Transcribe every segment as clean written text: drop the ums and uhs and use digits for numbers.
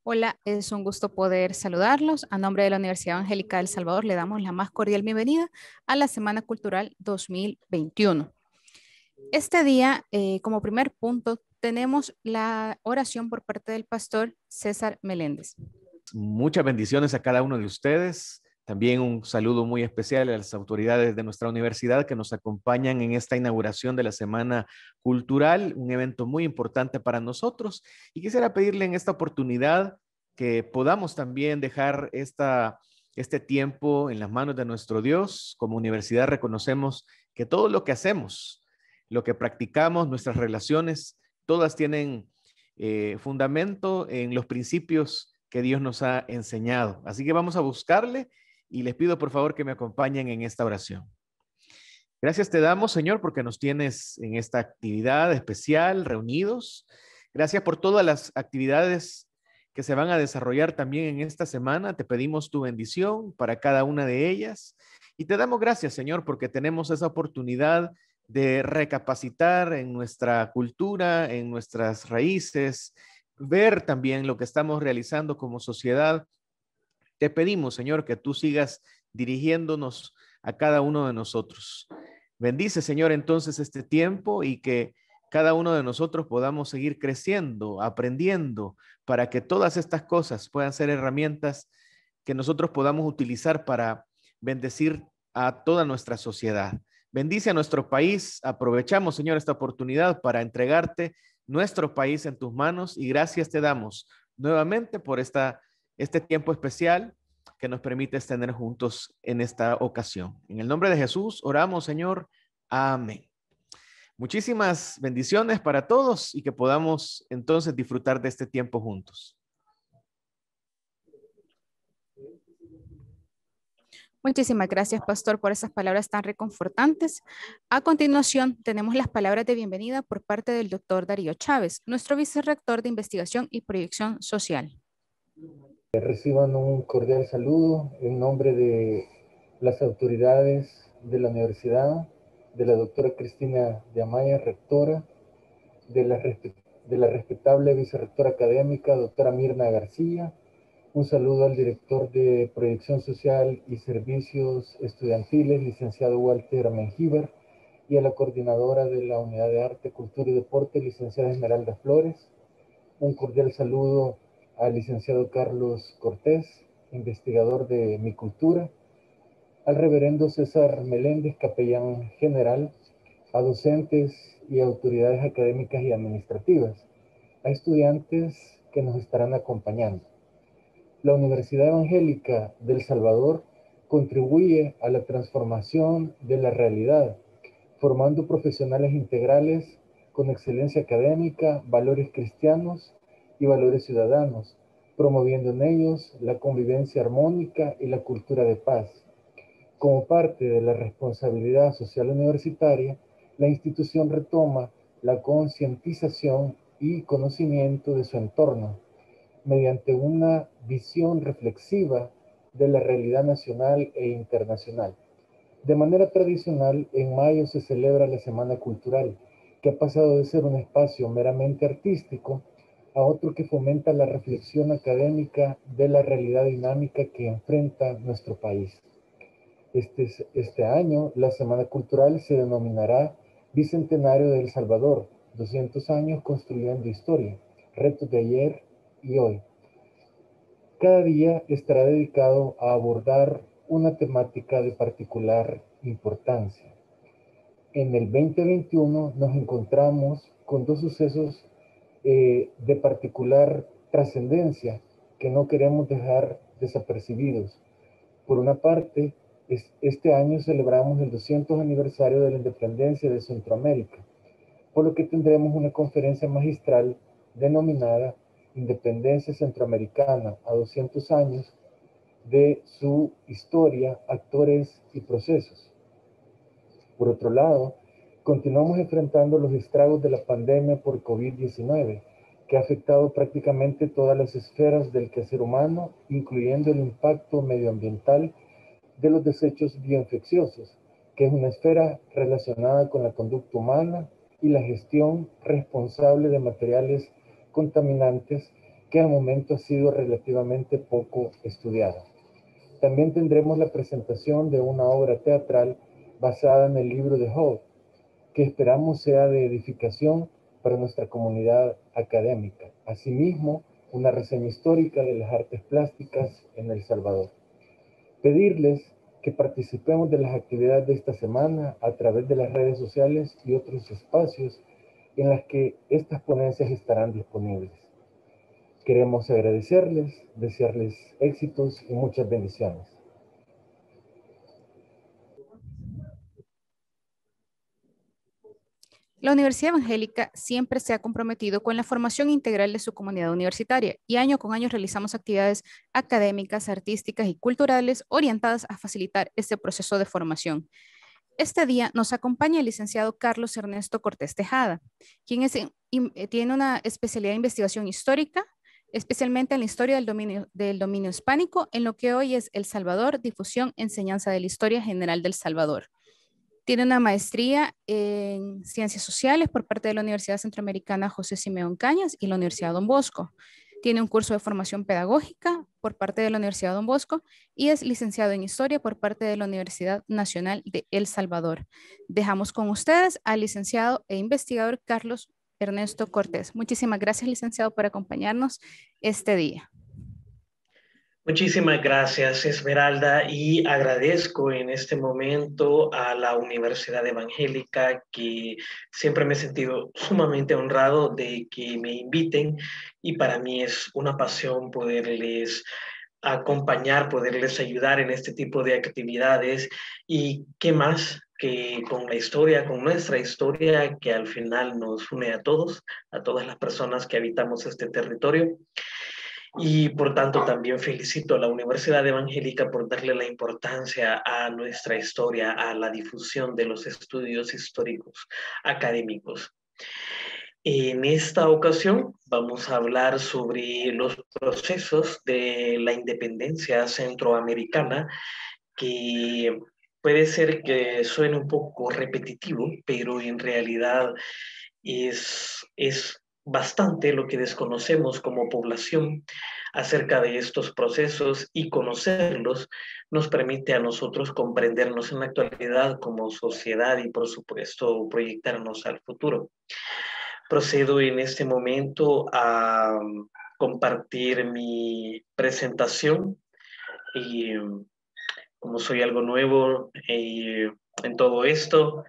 Hola, es un gusto poder saludarlos. A nombre de la Universidad Evangélica de El Salvador, le damos la más cordial bienvenida a la Semana Cultural 2021. Este día, como primer punto, tenemos la oración por parte del pastor César Meléndez. Muchas bendiciones a cada uno de ustedes. También un saludo muy especial a las autoridades de nuestra universidad que nos acompañan en esta inauguración de la Semana Cultural, un evento muy importante para nosotros. Y quisiera pedirle en esta oportunidad que podamos también dejar este tiempo en las manos de nuestro Dios. Como universidad reconocemos que todo lo que hacemos, lo que practicamos, nuestras relaciones, todas tienen fundamento en los principios que Dios nos ha enseñado. Así que vamos a buscarle y les pido por favor que me acompañen en esta oración. Gracias te damos, Señor, porque nos tienes en esta actividad especial, reunidos. Gracias por todas las actividades que se van a desarrollar también en esta semana. Te pedimos tu bendición para cada una de ellas. Y te damos gracias, Señor, porque tenemos esa oportunidad de recapacitar en nuestra cultura, en nuestras raíces, ver también lo que estamos realizando como sociedad. Te pedimos, Señor, que tú sigas dirigiéndonos a cada uno de nosotros. Bendice, Señor, entonces este tiempo y que cada uno de nosotros podamos seguir creciendo, aprendiendo, para que todas estas cosas puedan ser herramientas que nosotros podamos utilizar para bendecir a toda nuestra sociedad. Bendice a nuestro país. Aprovechamos, Señor, esta oportunidad para entregarte nuestro país en tus manos y gracias te damos nuevamente por este tiempo especial que nos permites tener juntos en esta ocasión. En el nombre de Jesús oramos, Señor. Amén. Muchísimas bendiciones para todos y que podamos entonces disfrutar de este tiempo juntos. Muchísimas gracias, pastor, por esas palabras tan reconfortantes. A continuación, tenemos las palabras de bienvenida por parte del doctor Darío Chávez, nuestro vicerrector de Investigación y Proyección Social. Reciban un cordial saludo en nombre de las autoridades de la universidad, de la doctora Cristina de Amaya, rectora, de la respetable vicerrectora académica, doctora Mirna García. Un saludo al director de Proyección Social y Servicios Estudiantiles, licenciado Walter Mengíbar, y a la coordinadora de la Unidad de Arte, Cultura y Deporte, licenciada Esmeralda Flores. Un cordial saludo al licenciado Carlos Cortés, investigador de Mi Cultura, al reverendo César Meléndez, capellán general, a docentes y autoridades académicas y administrativas, a estudiantes que nos estarán acompañando. La Universidad Evangélica de El Salvador contribuye a la transformación de la realidad, formando profesionales integrales con excelencia académica, valores cristianos y valores ciudadanos, promoviendo en ellos la convivencia armónica y la cultura de paz. Como parte de la responsabilidad social universitaria, la institución retoma la concientización y conocimiento de su entorno, mediante una visión reflexiva de la realidad nacional e internacional. De manera tradicional, en mayo se celebra la Semana Cultural, que ha pasado de ser un espacio meramente artístico a otro que fomenta la reflexión académica de la realidad dinámica que enfrenta nuestro país. Este año, la Semana Cultural se denominará Bicentenario de El Salvador, 200 años construyendo historia, retos de ayer y hoy. Cada día estará dedicado a abordar una temática de particular importancia. En el 2021 nos encontramos con dos sucesos de particular trascendencia que no queremos dejar desapercibidos. Por una parte, este año celebramos el 200 aniversario de la independencia de Centroamérica, por lo que tendremos una conferencia magistral denominada Independencia Centroamericana a 200 años de su historia, actores y procesos. Por otro lado, continuamos enfrentando los estragos de la pandemia por COVID-19, que ha afectado prácticamente todas las esferas del quehacer humano, incluyendo el impacto medioambiental de los desechos bioinfecciosos, que es una esfera relacionada con la conducta humana y la gestión responsable de materiales contaminantes que al momento ha sido relativamente poco estudiada. También tendremos la presentación de una obra teatral basada en el libro de Job, que esperamos sea de edificación para nuestra comunidad académica. Asimismo, una reseña histórica de las artes plásticas en El Salvador. Pedirles que participemos de las actividades de esta semana a través de las redes sociales y otros espacios en las que estas ponencias estarán disponibles. Queremos agradecerles, desearles éxitos y muchas bendiciones. La Universidad Evangélica siempre se ha comprometido con la formación integral de su comunidad universitaria y año con año realizamos actividades académicas, artísticas y culturales orientadas a facilitar este proceso de formación. Este día nos acompaña el licenciado Carlos Ernesto Cortés Tejada, quien tiene una especialidad de investigación histórica, especialmente en la historia del dominio hispánico, en lo que hoy es El Salvador, difusión, enseñanza de la historia general del Salvador. Tiene una maestría en Ciencias Sociales por parte de la Universidad Centroamericana José Simeón Cañas y la Universidad Don Bosco. Tiene un curso de formación pedagógica por parte de la Universidad Don Bosco y es licenciado en Historia por parte de la Universidad Nacional de El Salvador. Dejamos con ustedes al licenciado e investigador Carlos Ernesto Cortés. Muchísimas gracias, licenciado, por acompañarnos este día. Muchísimas gracias, Esmeralda, y agradezco en este momento a la Universidad Evangélica, que siempre me he sentido sumamente honrado de que me inviten, y para mí es una pasión poderles acompañar, poderles ayudar en este tipo de actividades, y qué más que con la historia, con nuestra historia, que al final nos une a todos, a todas las personas que habitamos este territorio. Y por tanto también felicito a la Universidad Evangélica por darle la importancia a nuestra historia, a la difusión de los estudios históricos académicos. En esta ocasión vamos a hablar sobre los procesos de la independencia centroamericana, que puede ser que suene un poco repetitivo, pero en realidad es bastante lo que desconocemos como población acerca de estos procesos, y conocerlos nos permite a nosotros comprendernos en la actualidad como sociedad y, por supuesto, proyectarnos al futuro. Procedo en este momento a compartir mi presentación, y como soy algo nuevo en todo esto,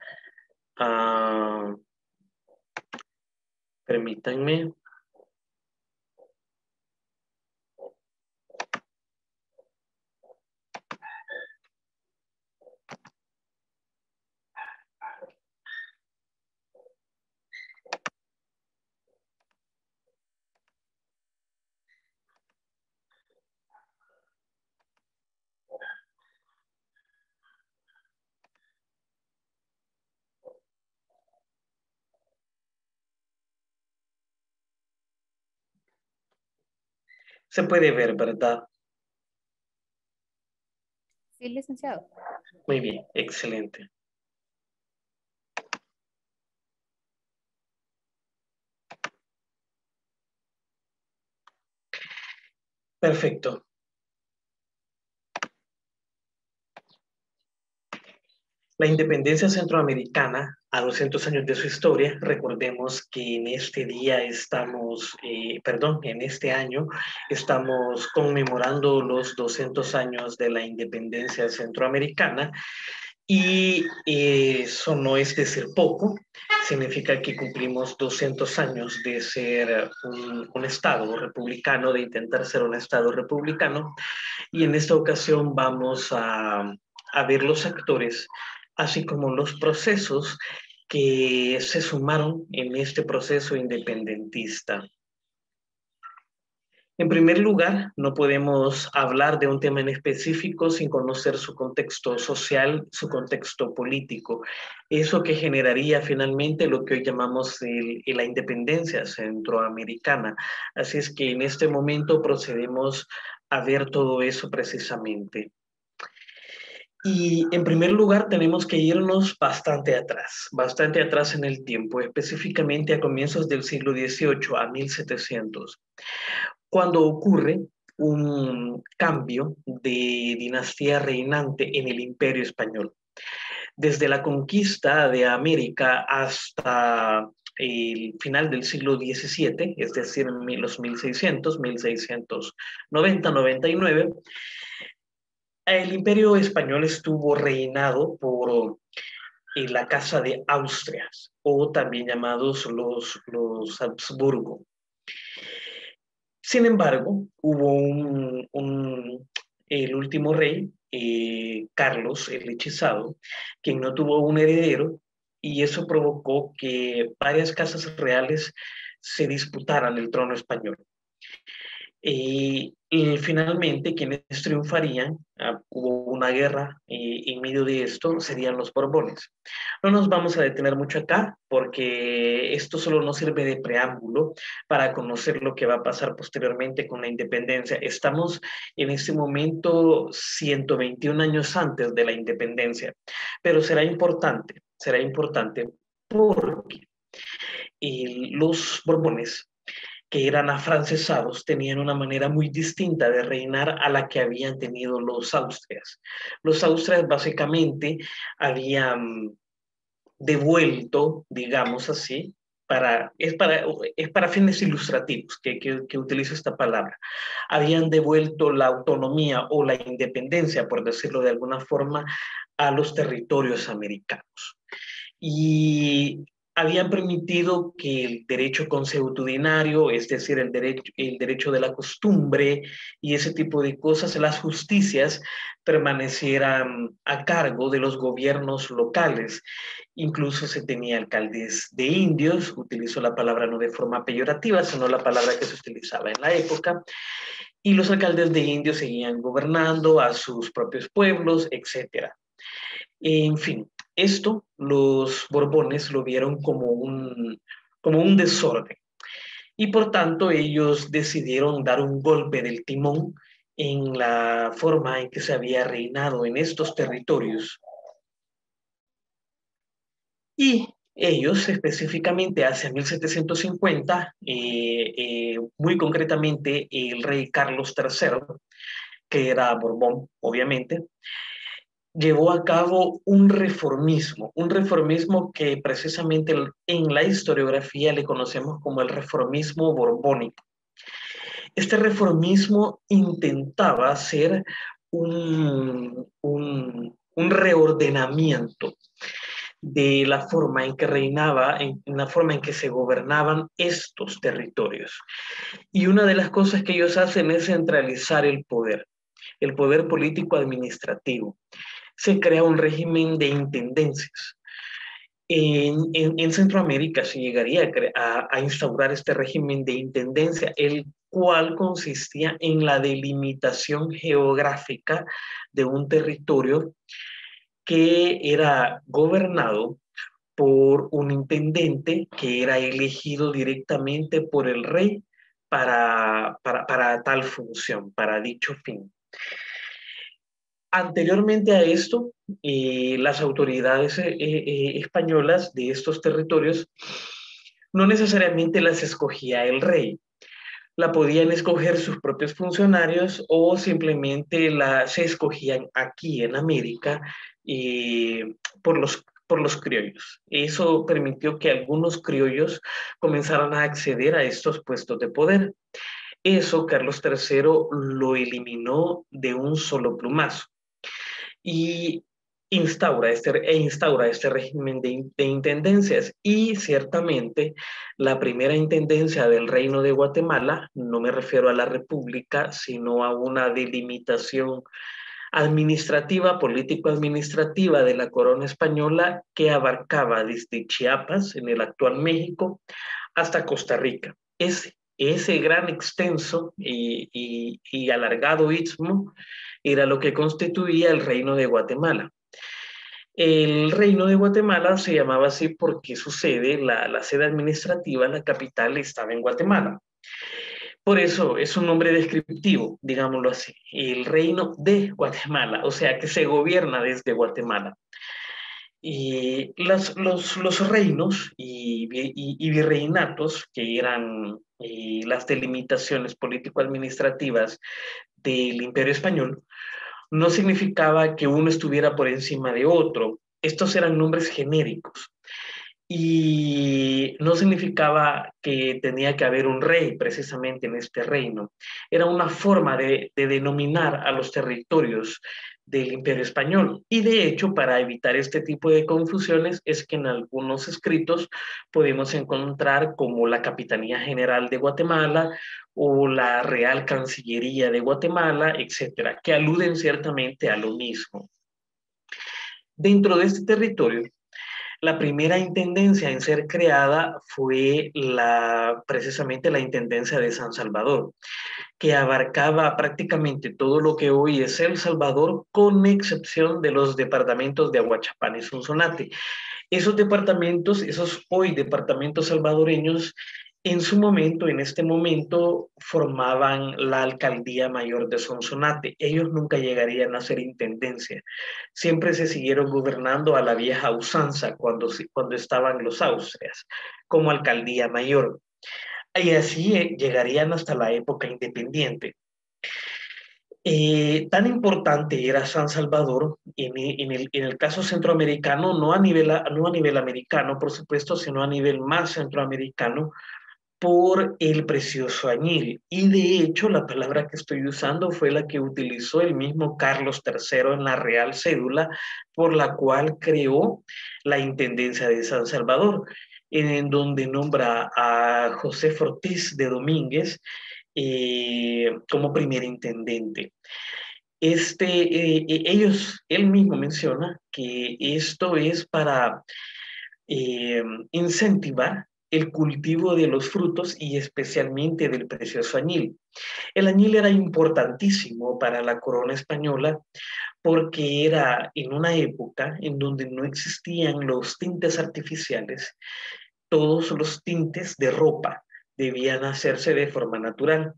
permítanme. Se puede ver, ¿verdad? Sí, licenciado. Muy bien, excelente. Perfecto. La independencia centroamericana, a 200 años de su historia, recordemos que en este día estamos, en este año estamos conmemorando los 200 años de la independencia centroamericana, y eso no es decir poco, significa que cumplimos 200 años de ser un Estado republicano, de intentar ser un Estado republicano, y en esta ocasión vamos a ver los actores, así como los procesos que se sumaron en este proceso independentista. En primer lugar, no podemos hablar de un tema en específico sin conocer su contexto social, su contexto político. Eso que generaría finalmente lo que hoy llamamos la independencia centroamericana. Así es que en este momento procedemos a ver todo eso precisamente. Y en primer lugar tenemos que irnos bastante atrás en el tiempo, específicamente a comienzos del siglo XVIII, a 1700. cuando ocurre un cambio de dinastía reinante en el Imperio Español. Desde la conquista de América hasta el final del siglo XVII, es decir, en los 1600, 1690, 99, el Imperio Español estuvo reinado por la Casa de Austria, o también llamados los Habsburgo. Sin embargo, hubo el último rey, Carlos el Hechizado, quien no tuvo un heredero, y eso provocó que varias casas reales se disputaran el trono español. Y finalmente, quienes triunfarían, hubo una guerra en medio de esto, serían los Borbones. No nos vamos a detener mucho acá, porque esto solo nos sirve de preámbulo para conocer lo que va a pasar posteriormente con la independencia. Estamos en este momento 121 años antes de la independencia, pero será importante porque los Borbones, que eran afrancesados, tenían una manera muy distinta de reinar a la que habían tenido los Austrias. Los Austrias básicamente habían devuelto, digamos así, es para fines ilustrativos que utilizo esta palabra, habían devuelto la autonomía o la independencia, por decirlo de alguna forma, a los territorios americanos. Y habían permitido que el derecho consuetudinario, es decir, el derecho de la costumbre y ese tipo de cosas, las justicias, permanecieran a cargo de los gobiernos locales. Incluso se tenía alcaldes de indios, utilizo la palabra no de forma peyorativa, sino la palabra que se utilizaba en la época, y los alcaldes de indios seguían gobernando a sus propios pueblos, etc. En fin, esto los Borbones lo vieron como un desorden, y por tanto ellos decidieron dar un golpe del timón en la forma en que se había reinado en estos territorios. Y ellos específicamente hacia 1750, muy concretamente el rey Carlos III, que era Borbón, obviamente, llevó a cabo un reformismo que precisamente en la historiografía le conocemos como el reformismo borbónico. Este reformismo intentaba hacer un reordenamiento de la forma en que reinaba, en la forma en que se gobernaban estos territorios. Y una de las cosas que ellos hacen es centralizar el poder político administrativo. Se crea un régimen de intendencias. En Centroamérica se llegaría a instaurar este régimen de intendencia, el cual consistía en la delimitación geográfica de un territorio que era gobernado por un intendente que era elegido directamente por el rey para tal función, para dicho fin. Anteriormente a esto, las autoridades españolas de estos territorios no necesariamente las escogía el rey, la podían escoger sus propios funcionarios o simplemente se escogían aquí en América por los criollos. Eso permitió que algunos criollos comenzaran a acceder a estos puestos de poder. Eso Carlos III lo eliminó de un solo plumazo y instaura este régimen de intendencias. Y ciertamente la primera intendencia del Reino de Guatemala, no me refiero a la República, sino a una delimitación administrativa, político-administrativa de la corona española, que abarcaba desde Chiapas, en el actual México, hasta Costa Rica. Ese gran, extenso y alargado istmo era lo que constituía el Reino de Guatemala. El Reino de Guatemala se llamaba así porque su sede, la sede administrativa, la capital, estaba en Guatemala. Por eso es un nombre descriptivo, digámoslo así, el Reino de Guatemala, o sea que se gobierna desde Guatemala. Los reinos y virreinatos, que eran las delimitaciones político-administrativas del Imperio Español, no significaba que uno estuviera por encima de otro. Estos eran nombres genéricos y no significaba que tenía que haber un rey precisamente en este reino. Era una forma de denominar a los territorios del Imperio Español. Y de hecho, para evitar este tipo de confusiones, es que en algunos escritos podemos encontrar como la Capitanía General de Guatemala o la Real Cancillería de Guatemala, etcétera, que aluden ciertamente a lo mismo. Dentro de este territorio, la primera intendencia en ser creada fue precisamente la Intendencia de San Salvador, que abarcaba prácticamente todo lo que hoy es El Salvador, con excepción de los departamentos de Aguachapán y Sonsonate. Esos departamentos, esos hoy departamentos salvadoreños, en su momento, en este momento, formaban la alcaldía mayor de Sonsonate. Ellos nunca llegarían a ser intendencia. Siempre se siguieron gobernando a la vieja usanza cuando estaban los Austrias, como alcaldía mayor. Y así llegarían hasta la época independiente. Tan importante era San Salvador en el caso centroamericano, no a nivel americano, por supuesto, sino a nivel más centroamericano, por el precioso añil. Y de hecho, la palabra que estoy usando fue la que utilizó el mismo Carlos III en la Real Cédula, por la cual creó la Intendencia de San Salvador, en donde nombra a José Ortiz de Domínguez como primer intendente. Él mismo menciona que esto es para incentivar el cultivo de los frutos y especialmente del precioso añil. El añil era importantísimo para la corona española porque era en una época en donde no existían los tintes artificiales. Todos los tintes de ropa debían hacerse de forma natural.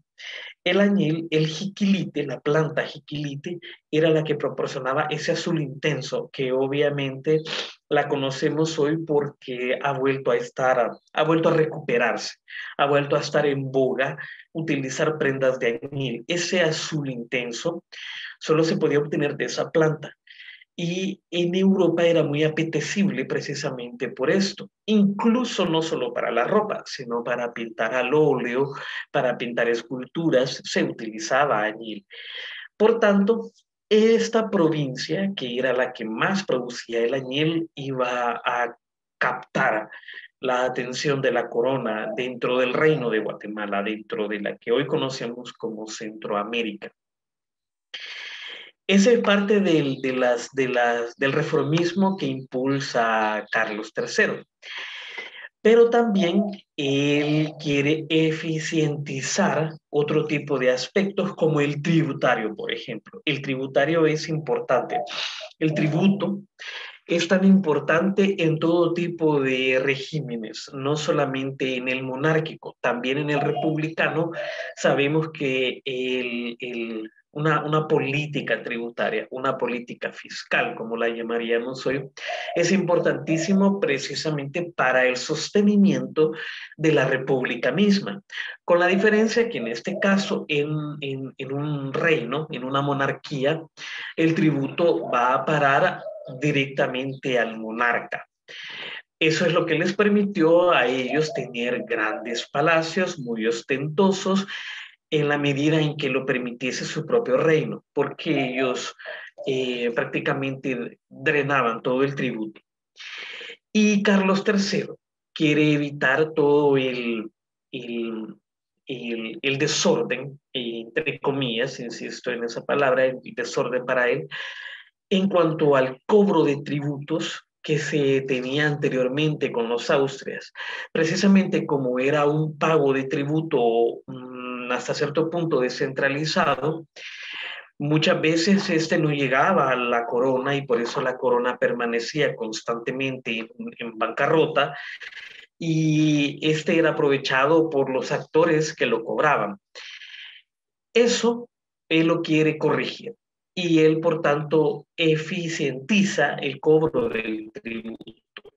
El añil, el jiquilite, la planta jiquilite, era la que proporcionaba ese azul intenso, que obviamente la conocemos hoy porque ha vuelto a recuperarse, ha vuelto a estar en boga utilizar prendas de añil. Ese azul intenso solo se podía obtener de esa planta. Y en Europa era muy apetecible precisamente por esto, incluso no solo para la ropa, sino para pintar al óleo, para pintar esculturas, se utilizaba añil. Por tanto, esta provincia, que era la que más producía el añil, iba a captar la atención de la corona dentro del reino de Guatemala, dentro de la que hoy conocemos como Centroamérica. Esa es parte del reformismo que impulsa Carlos III. Pero también él quiere eficientizar otro tipo de aspectos como el tributario, por ejemplo. El tributario es importante. El tributo es tan importante en todo tipo de regímenes, no solamente en el monárquico, también en el republicano. Sabemos que una política tributaria, una política fiscal, como la llamaríamos hoy, es importantísimo precisamente para el sostenimiento de la república misma, con la diferencia que en este caso, en un reino, en una monarquía, el tributo va a parar directamente al monarca. Eso es lo que les permitió a ellos tener grandes palacios muy ostentosos en la medida en que lo permitiese su propio reino, porque ellos prácticamente drenaban todo el tributo. Y Carlos III quiere evitar todo el desorden, entre comillas, insisto en esa palabra, el desorden para él, en cuanto al cobro de tributos que se tenía anteriormente con los Austrias. Precisamente como era un pago de tributo hasta cierto punto descentralizado, muchas veces este no llegaba a la corona y por eso la corona permanecía constantemente en bancarrota y este era aprovechado por los actores que lo cobraban. Eso él lo quiere corregir. y él, por tanto, eficientiza el cobro del tributo.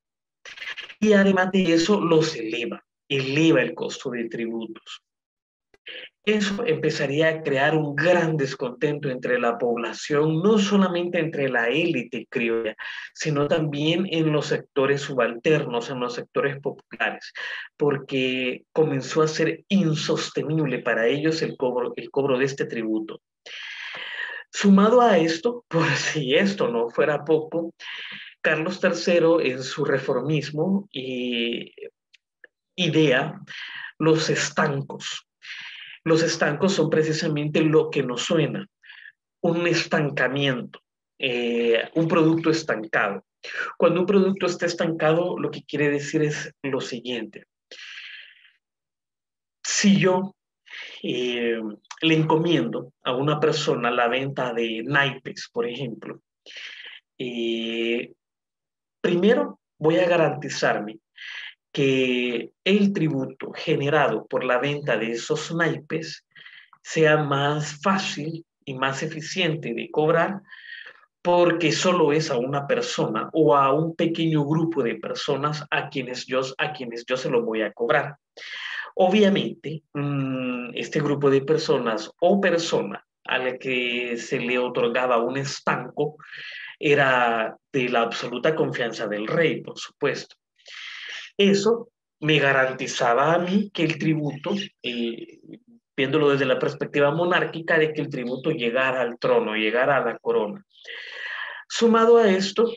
Y además de eso, los eleva el costo de tributos. Eso empezaría a crear un gran descontento entre la población, no solamente entre la élite criolla, sino también en los sectores subalternos, en los sectores populares, porque comenzó a ser insostenible para ellos el cobro de este tributo. Sumado a esto, por si esto no fuera poco, Carlos III en su reformismo idea los estancos. Los estancos son precisamente lo que nos suena, un estancamiento, un producto estancado. Cuando un producto está estancado, lo que quiere decir es lo siguiente. Si yo le encomiendo a una persona la venta de naipes, por ejemplo, primero voy a garantizarme que el tributo generado por la venta de esos naipes sea más fácil y más eficiente de cobrar, porque solo es a una persona o a un pequeño grupo de personas a quienes yo se lo voy a cobrar. Obviamente, este grupo de personas o persona a la que se le otorgaba un estanco era de la absoluta confianza del rey, por supuesto. Eso me garantizaba a mí que el tributo, viéndolo desde la perspectiva monárquica, de que el tributo llegara al trono, llegara a la corona. Sumado a esto,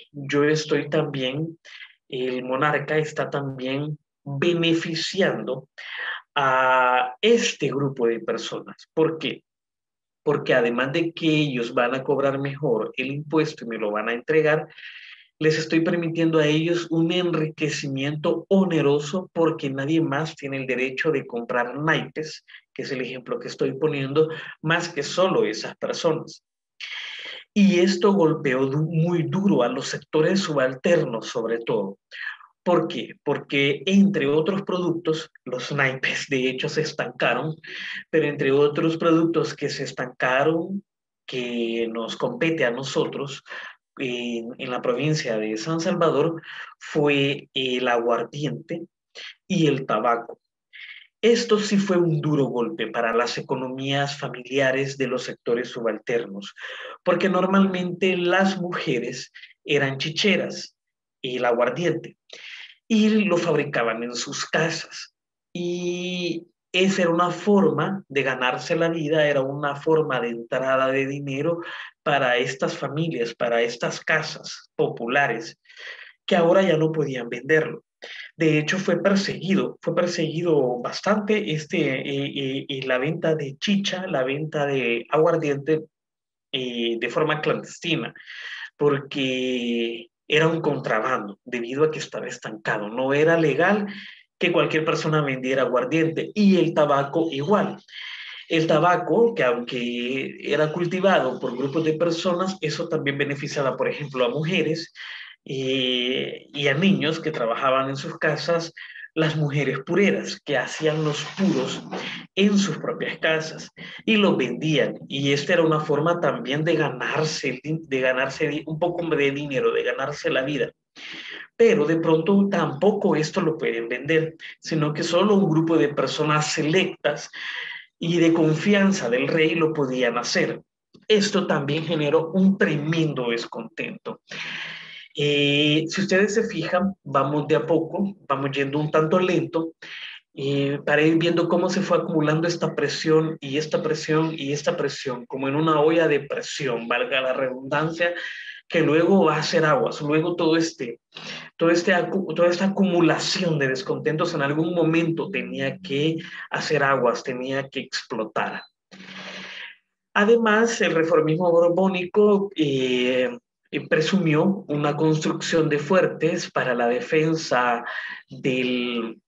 el monarca está también beneficiando a este grupo de personas. ¿Por qué? Porque además de que ellos van a cobrar mejor el impuesto y me lo van a entregar, les estoy permitiendo a ellos un enriquecimiento oneroso porque nadie más tiene el derecho de comprar naipes, que es el ejemplo que estoy poniendo, más que solo esas personas. Y esto golpeó muy duro a los sectores subalternos, sobre todo. ¿Por qué? Porque entre otros productos, los naipes de hecho se estancaron, pero entre otros productos que se estancaron, que nos compete a nosotros, en la provincia de San Salvador, fue el aguardiente y el tabaco. Esto sí fue un duro golpe para las economías familiares de los sectores subalternos, porque normalmente las mujeres eran chicheras y el aguardiente, y lo fabricaban en sus casas. Y esa era una forma de ganarse la vida, era una forma de entrada de dinero para estas familias, para estas casas populares, que ahora ya no podían venderlo. De hecho, fue perseguido bastante la venta de chicha, la venta de aguardiente de forma clandestina, porque era un contrabando debido a que estaba estancado. No era legal que cualquier persona vendiera aguardiente, y el tabaco igual. El tabaco, que aunque era cultivado por grupos de personas, eso también beneficiaba, por ejemplo, a mujeres y a niños que trabajaban en sus casas, las mujeres pureras, que hacían los puros en sus propias casas y los vendían. Y esta era una forma también de ganarse un poco de dinero, de ganarse la vida. Pero de pronto tampoco esto lo pueden vender, sino que solo un grupo de personas selectas y de confianza del rey lo podían hacer. Esto también generó un tremendo descontento. Si ustedes se fijan, vamos de a poco, vamos yendo un tanto lento, para ir viendo cómo se fue acumulando esta presión y esta presión y esta presión, como en una olla de presión, valga la redundancia, que luego va a hacer aguas. Luego toda esta acumulación de descontentos en algún momento tenía que hacer aguas, tenía que explotar. Además, el reformismo borbónico presumió una construcción de fuertes para la defensa de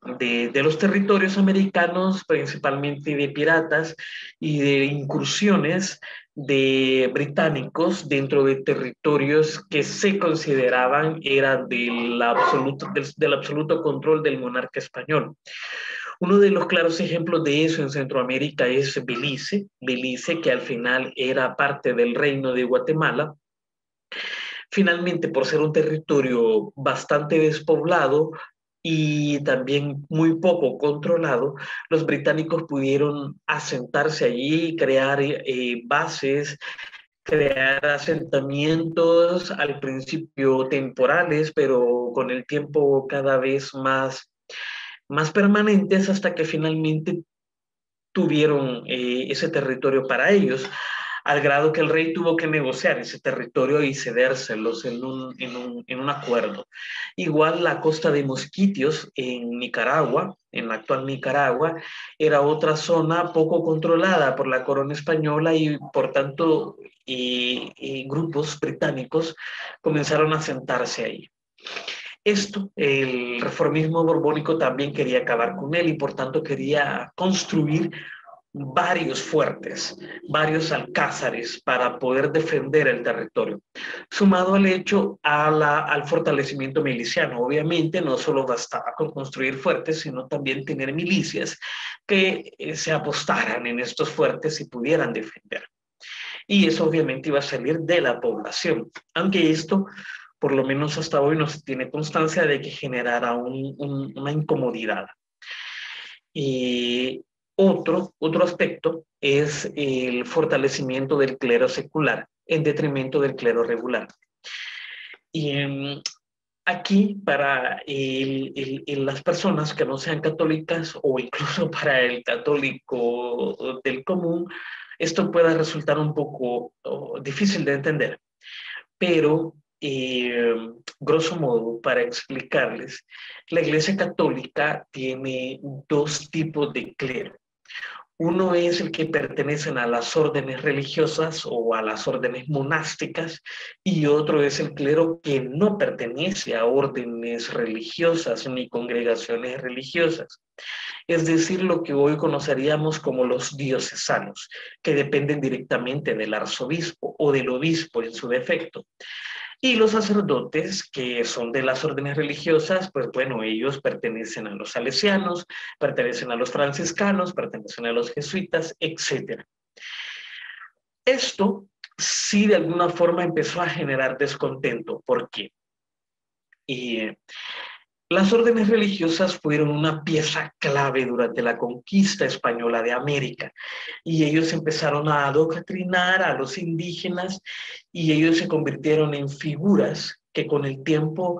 los territorios americanos, principalmente de piratas y de incursiones de británicos dentro de territorios que se consideraban eran del absoluto control del monarca español. Uno de los claros ejemplos de eso en Centroamérica es Belice, Belice que al final era parte del Reino de Guatemala. Finalmente, por ser un territorio bastante despoblado y también muy poco controlado, los británicos pudieron asentarse allí, crear bases, crear asentamientos, al principio temporales, pero con el tiempo cada vez más permanentes, hasta que finalmente tuvieron ese territorio para ellos, al grado que el rey tuvo que negociar ese territorio y cedérselos en un acuerdo. Igual la costa de Mosquitios en Nicaragua, en la actual Nicaragua, era otra zona poco controlada por la corona española y por tanto grupos británicos comenzaron a sentarse ahí. Esto, el reformismo borbónico también quería acabar con él y por tanto quería construir varios fuertes, varios alcázares para poder defender el territorio, sumado al hecho al fortalecimiento miliciano. Obviamente no solo bastaba con construir fuertes, sino también tener milicias que se apostaran en estos fuertes y pudieran defender. Y eso obviamente iba a salir de la población, aunque esto, por lo menos hasta hoy, no se tiene constancia de que generara una incomodidad. Y otro aspecto es el fortalecimiento del clero secular en detrimento del clero regular. Y aquí, para las personas que no sean católicas o incluso para el católico del común, esto puede resultar un poco difícil de entender, pero grosso modo, para explicarles, la Iglesia Católica tiene dos tipos de clero. Uno es el que pertenecen a las órdenes religiosas o a las órdenes monásticas y otro es el clero que no pertenece a órdenes religiosas ni congregaciones religiosas. Es decir, lo que hoy conoceríamos como los diocesanos, que dependen directamente del arzobispo o del obispo en su defecto. Y los sacerdotes, que son de las órdenes religiosas, pues bueno, ellos pertenecen a los salesianos, pertenecen a los franciscanos, pertenecen a los jesuitas, etc. Esto sí de alguna forma empezó a generar descontento. ¿Por qué? Las órdenes religiosas fueron una pieza clave durante la conquista española de América y ellos empezaron a adoctrinar a los indígenas y ellos se convirtieron en figuras que con el tiempo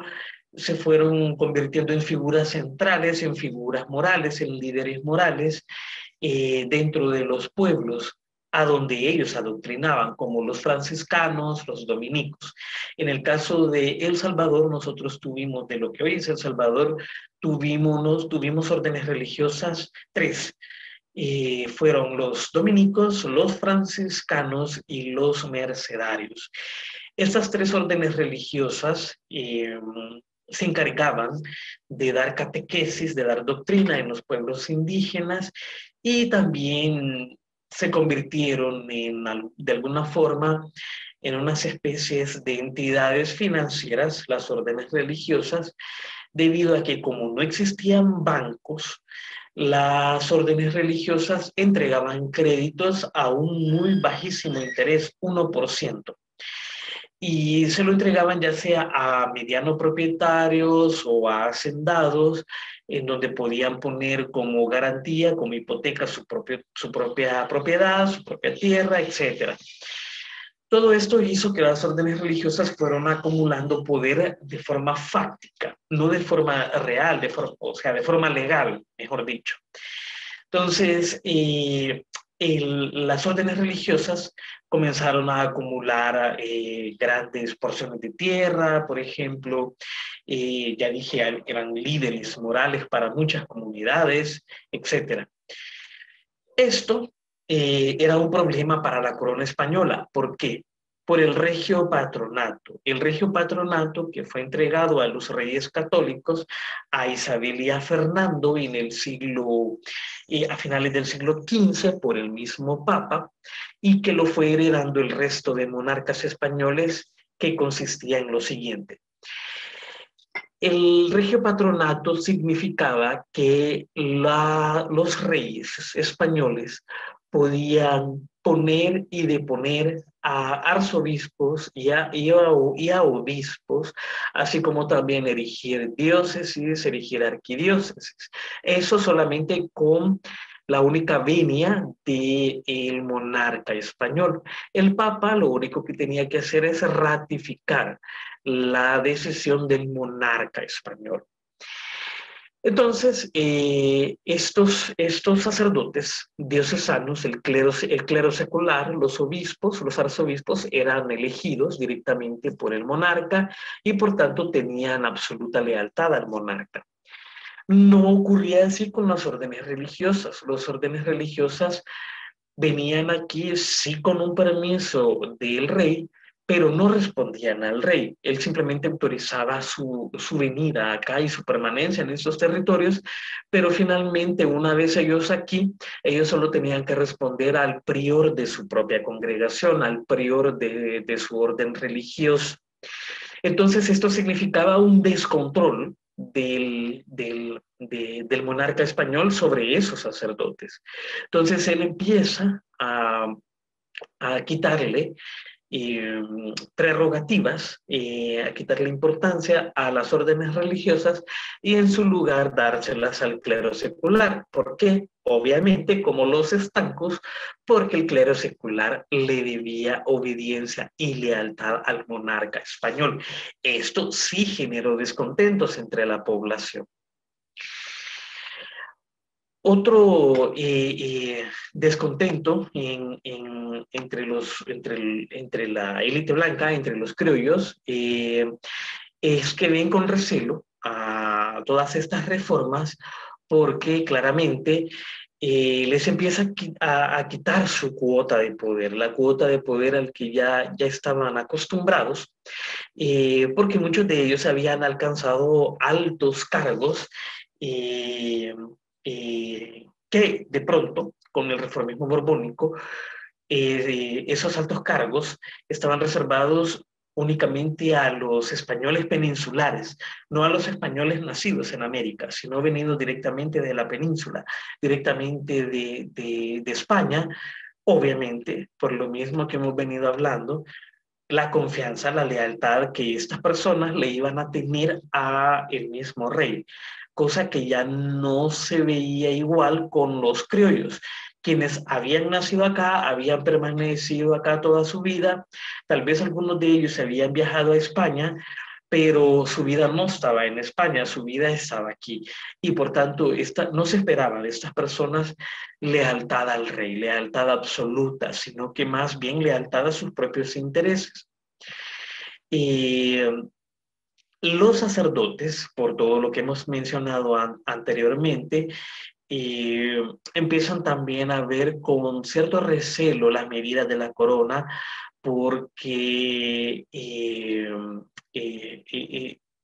se fueron convirtiendo en figuras centrales, en figuras morales, en líderes morales dentro de los pueblos a donde ellos adoctrinaban, como los franciscanos, los dominicos. En el caso de El Salvador, nosotros tuvimos, de lo que hoy es El Salvador, tuvimos órdenes religiosas, tres. Fueron los dominicos, los franciscanos y los mercedarios. Estas tres órdenes religiosas se encargaban de dar catequesis, de dar doctrina en los pueblos indígenas y también se convirtieron de alguna forma en unas especies de entidades financieras, las órdenes religiosas, debido a que como no existían bancos, las órdenes religiosas entregaban créditos a un muy bajísimo interés, 1%. Y se lo entregaban ya sea a medianos propietarios o a hacendados, en donde podían poner como garantía, como hipoteca su propia propiedad, su propia tierra, etc. Todo esto hizo que las órdenes religiosas fueron acumulando poder de forma fáctica, no de forma real, o sea, de forma legal, mejor dicho. Entonces, las órdenes religiosas comenzaron a acumular grandes porciones de tierra, por ejemplo, ya dije, eran líderes morales para muchas comunidades, etc. Esto era un problema para la corona española. ¿Por qué? Por el regio patronato. El regio patronato que fue entregado a los reyes católicos, a Isabel y a Fernando en el a finales del siglo XV por el mismo Papa, y que lo fue heredando el resto de monarcas españoles, que consistía en lo siguiente. El regio patronato significaba que los reyes españoles podían poner y deponer a arzobispos y a obispos, así como también erigir diócesis, erigir arquidiócesis. Eso solamente con la única venia del monarca español. El Papa lo único que tenía que hacer es ratificar la decisión del monarca español. Entonces, estos sacerdotes diocesanos, el clero secular, los obispos, los arzobispos, eran elegidos directamente por el monarca y por tanto tenían absoluta lealtad al monarca. No ocurría así con las órdenes religiosas. Las órdenes religiosas venían aquí sí con un permiso del rey, pero no respondían al rey. Él simplemente autorizaba su venida acá y su permanencia en estos territorios, pero finalmente una vez ellos aquí, ellos solo tenían que responder al prior de su propia congregación, al prior de su orden religioso. Entonces esto significaba un descontrol del monarca español sobre esos sacerdotes. Entonces él empieza a quitarle prerrogativas, a quitarle importancia a las órdenes religiosas y en su lugar dárselas al clero secular. ¿Por qué? Obviamente, como los estancos, porque el clero secular le debía obediencia y lealtad al monarca español. Esto sí generó descontentos entre la población. Otro descontento entre la élite blanca, entre los criollos, es que ven con recelo a todas estas reformas porque claramente les empieza a quitar su cuota de poder, la cuota de poder al que ya estaban acostumbrados, porque muchos de ellos habían alcanzado altos cargos. Que de pronto, con el reformismo borbónico, esos altos cargos estaban reservados únicamente a los españoles peninsulares, no a los españoles nacidos en América, sino venidos directamente de la península, directamente de España, obviamente, por lo mismo que hemos venido hablando, la confianza, la lealtad que estas personas le iban a tener a el mismo rey, cosa que ya no se veía igual con los criollos, quienes habían nacido acá, habían permanecido acá toda su vida, tal vez algunos de ellos habían viajado a España, pero su vida no estaba en España, su vida estaba aquí. Y por tanto, no se esperaba de estas personas lealtad al rey, lealtad absoluta, sino que más bien lealtad a sus propios intereses. Y los sacerdotes, por todo lo que hemos mencionado anteriormente, empiezan también a ver con cierto recelo las medidas de la corona porque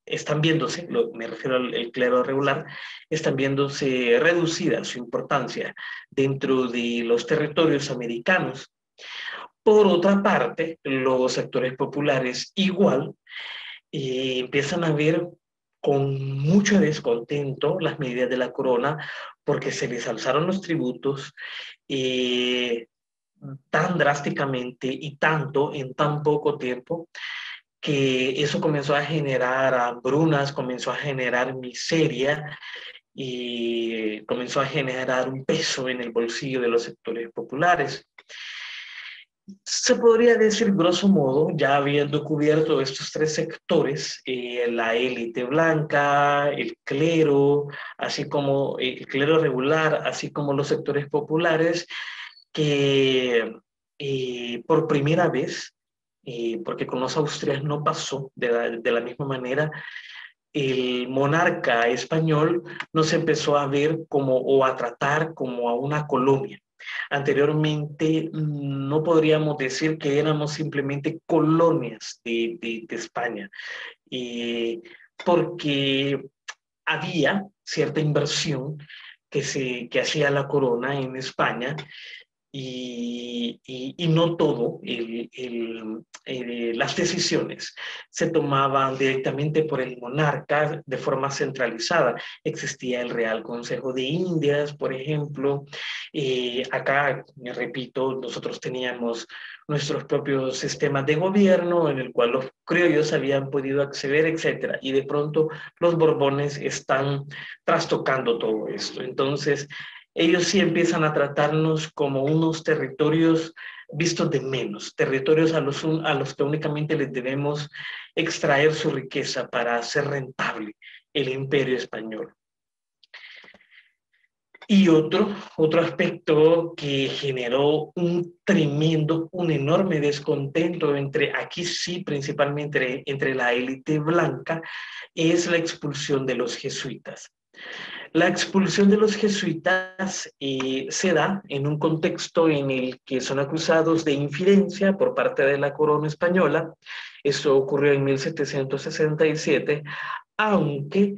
están viéndose, me refiero al clero regular, están viéndose reducida su importancia dentro de los territorios americanos. Por otra parte, los sectores populares igual empiezan a ver con mucho descontento las medidas de la corona porque se les alzaron los tributos tan drásticamente y tanto en tan poco tiempo que eso comenzó a generar hambrunas, comenzó a generar miseria y comenzó a generar un peso en el bolsillo de los sectores populares. Se podría decir, grosso modo, ya habiendo cubierto estos tres sectores, la élite blanca, el clero, así como el clero regular, así como los sectores populares, que por primera vez, porque con los austrias no pasó de la misma manera, el monarca español nos empezó a ver como o a tratar como a una colonia. Anteriormente no podríamos decir que éramos simplemente colonias de España, porque había cierta inversión que hacía la corona en España y no todo las decisiones se tomaban directamente por el monarca de forma centralizada. Existía el Real Consejo de Indias, por ejemplo. Acá, me repito, nosotros teníamos nuestros propios sistemas de gobierno en el cual los criollos habían podido acceder, etc. Y de pronto los Borbones están trastocando todo esto. Entonces, ellos sí empiezan a tratarnos como unos territorios vistos de menos, territorios a los que únicamente les debemos extraer su riqueza para hacer rentable el imperio español. Y otro aspecto que generó un enorme descontento aquí sí, principalmente entre la élite blanca, es la expulsión de los jesuitas. La expulsión de los jesuitas se da en un contexto en el que son acusados de infidencia por parte de la corona española. Eso ocurrió en 1767, aunque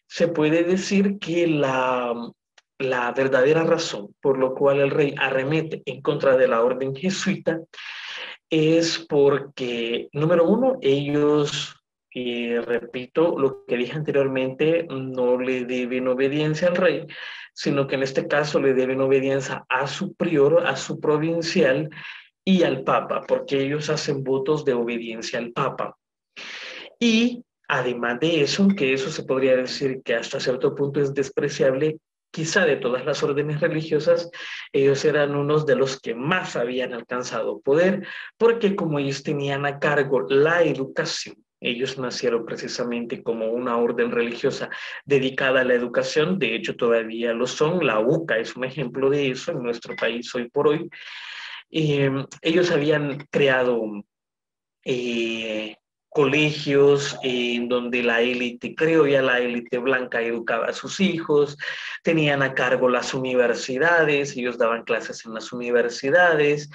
se puede decir que la verdadera razón por la cual el rey arremete en contra de la orden jesuita es porque, número uno, ellos, repito lo que dije anteriormente, no le deben obediencia al rey, sino que en este caso le deben obediencia a su prior, a su provincial y al papa, porque ellos hacen votos de obediencia al papa. Y además de eso, que eso se podría decir que hasta cierto punto es despreciable, quizá de todas las órdenes religiosas, ellos eran unos de los que más habían alcanzado poder, porque como ellos tenían a cargo la educación, ellos nacieron precisamente como una orden religiosa dedicada a la educación, de hecho todavía lo son, la UCA es un ejemplo de eso en nuestro país hoy por hoy. Ellos habían creado colegios en donde la élite criolla, la élite blanca educaba a sus hijos, tenían a cargo las universidades, ellos daban clases en las universidades.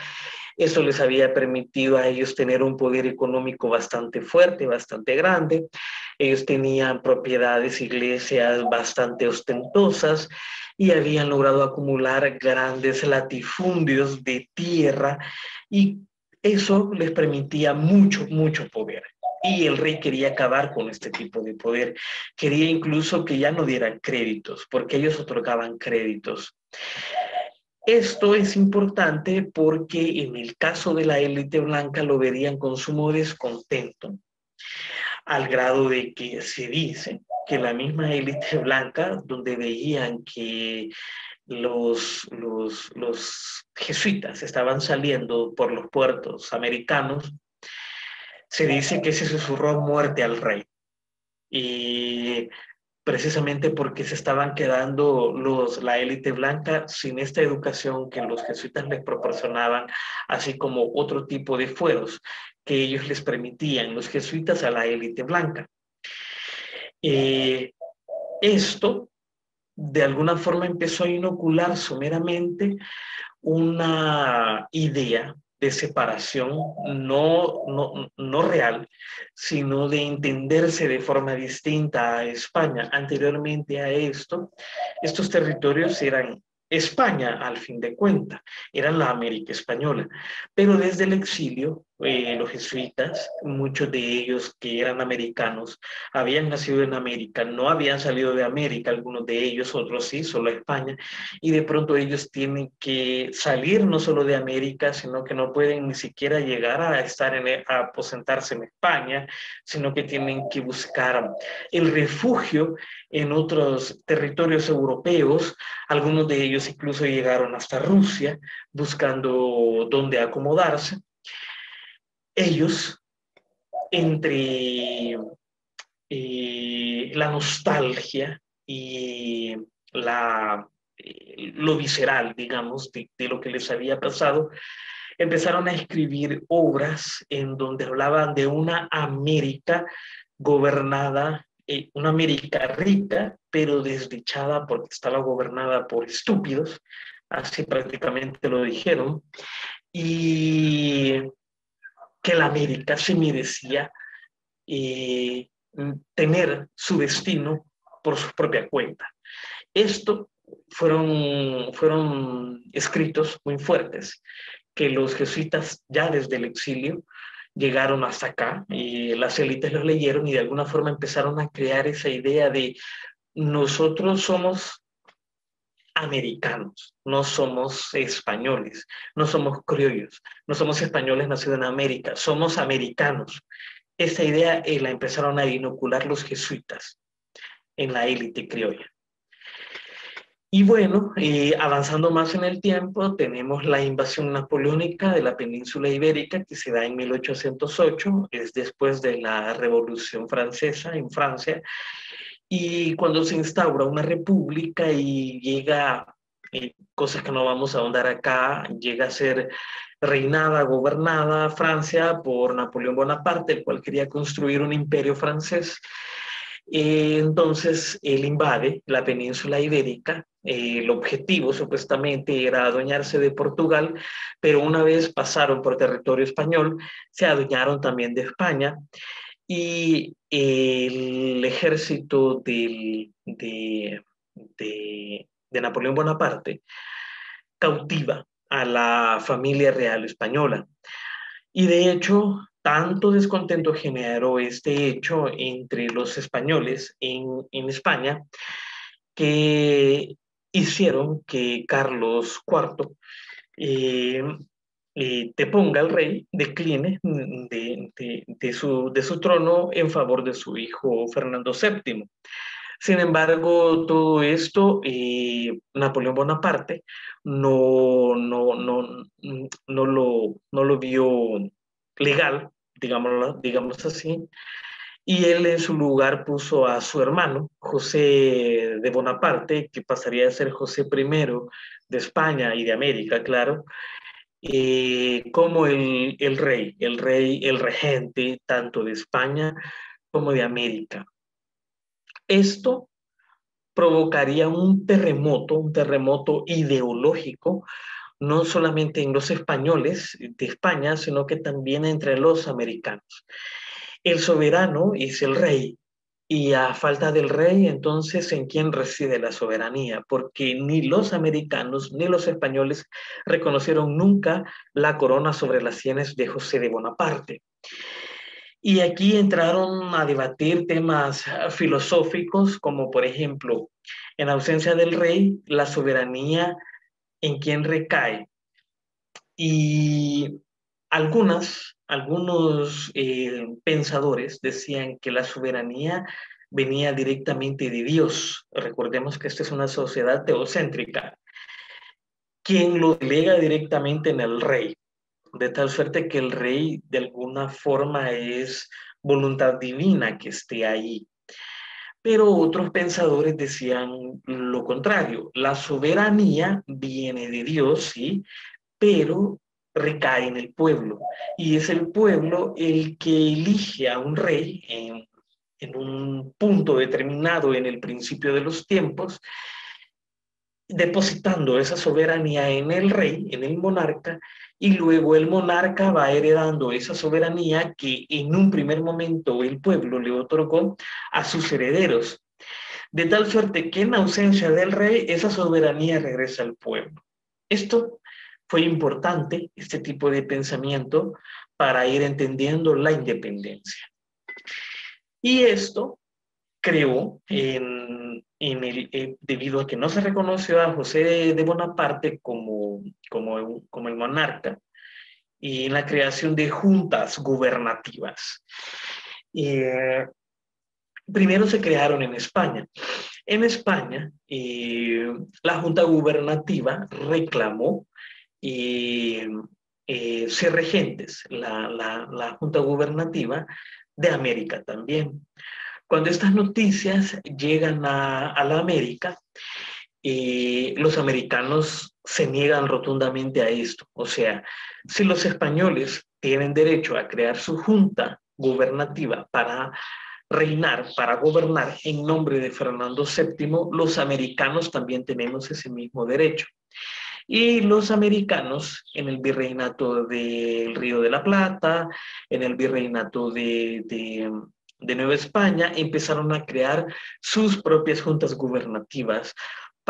Eso les había permitido a ellos tener un poder económico bastante fuerte, bastante grande. Ellos tenían propiedades, iglesias bastante ostentosas y habían logrado acumular grandes latifundios de tierra y eso les permitía mucho, mucho poder. Y el rey quería acabar con este tipo de poder. Quería incluso que ya no dieran créditos, porque ellos otorgaban créditos. Esto es importante porque en el caso de la élite blanca lo verían con sumo descontento, al grado de que se dice que la misma élite blanca, donde veían que los jesuitas estaban saliendo por los puertos americanos, se dice que se susurró muerte al rey. Y precisamente porque se estaban quedando la élite blanca sin esta educación que los jesuitas les proporcionaban, así como otro tipo de fueros que ellos les permitían, los jesuitas a la élite blanca. Esto de alguna forma empezó a inocular someramente una idea de separación no real, sino de entenderse de forma distinta a España. Anteriormente a esto, estos territorios eran España, al fin de cuentas, eran la América española. Pero desde el exilio, los jesuitas, muchos de ellos que eran americanos, habían nacido en América, no habían salido de América, algunos de ellos, otros sí, solo España, y de pronto ellos tienen que salir no solo de América, sino que no pueden ni siquiera llegar a a aposentarse en España, sino que tienen que buscar el refugio en otros territorios europeos. Algunos de ellos incluso llegaron hasta Rusia buscando dónde acomodarse. Ellos, entre la nostalgia y lo visceral, digamos, de lo que les había pasado, empezaron a escribir obras en donde hablaban de una América gobernada, una América rica, pero desdichada porque estaba gobernada por estúpidos, así prácticamente lo dijeron, y que la América se merecía tener su destino por su propia cuenta. Esto fueron escritos muy fuertes que los jesuitas ya desde el exilio llegaron hasta acá y las élites los leyeron y de alguna forma empezaron a crear esa idea de nosotros somos americanos, no somos españoles, no somos criollos, no somos españoles nacidos en América, somos americanos. Esa idea la empezaron a inocular los jesuitas en la élite criolla. Y bueno, avanzando más en el tiempo, tenemos la invasión napoleónica de la península ibérica que se da en 1808, es después de la Revolución Francesa en Francia, y cuando se instaura una república y llega, cosas que no vamos a ahondar acá, llega a ser reinada, gobernada Francia por Napoleón Bonaparte, el cual quería construir un imperio francés. Entonces él invade la península ibérica. El objetivo supuestamente era adueñarse de Portugal, pero una vez pasaron por territorio español, se adueñaron también de España y el ejército de Napoleón Bonaparte cautiva a la familia real española. Y de hecho, tanto descontento generó este hecho entre los españoles en España que hicieron que Carlos IV deponga al rey, decline de su trono en favor de su hijo Fernando VII. Sin embargo, todo esto, Napoleón Bonaparte no lo vio legal, digamos así, y él en su lugar puso a su hermano, José de Bonaparte, que pasaría a ser José I de España y de América, claro, como el regente tanto de España como de América. Esto provocaría un terremoto ideológico, no solamente en los españoles de España, sino que también entre los americanos. El soberano es el rey, y a falta del rey, entonces, ¿en quién reside la soberanía? Porque ni los americanos ni los españoles reconocieron nunca la corona sobre las sienes de José de Bonaparte. Y aquí entraron a debatir temas filosóficos, como por ejemplo, en ausencia del rey, la soberanía en quién recae. Y algunos pensadores decían que la soberanía venía directamente de Dios. Recordemos que esta es una sociedad teocéntrica, quien lo delega directamente en el rey, de tal suerte que el rey de alguna forma es voluntad divina que esté ahí. Pero otros pensadores decían lo contrario, la soberanía viene de Dios, sí, pero recae en el pueblo. Y es el pueblo el que elige a un rey en un punto determinado en el principio de los tiempos, depositando esa soberanía en el rey, en el monarca, y luego el monarca va heredando esa soberanía que en un primer momento el pueblo le otorgó a sus herederos. De tal suerte que en ausencia del rey, esa soberanía regresa al pueblo. Esto fue importante, este tipo de pensamiento, para ir entendiendo la independencia. Y esto creó, debido a que no se reconoció a José de Bonaparte como el monarca, y en la creación de juntas gubernativas. Primero se crearon en España. En España, la Junta Gubernativa reclamó ser regentes, la Junta Gubernativa de América también. Cuando estas noticias llegan a la América, los americanos se niegan rotundamente a esto. O sea, si los españoles tienen derecho a crear su junta gubernativa para reinar, para gobernar en nombre de Fernando VII, los americanos también tenemos ese mismo derecho. Y los americanos en el virreinato del Río de la Plata, en el virreinato de Nueva España, empezaron a crear sus propias juntas gubernativas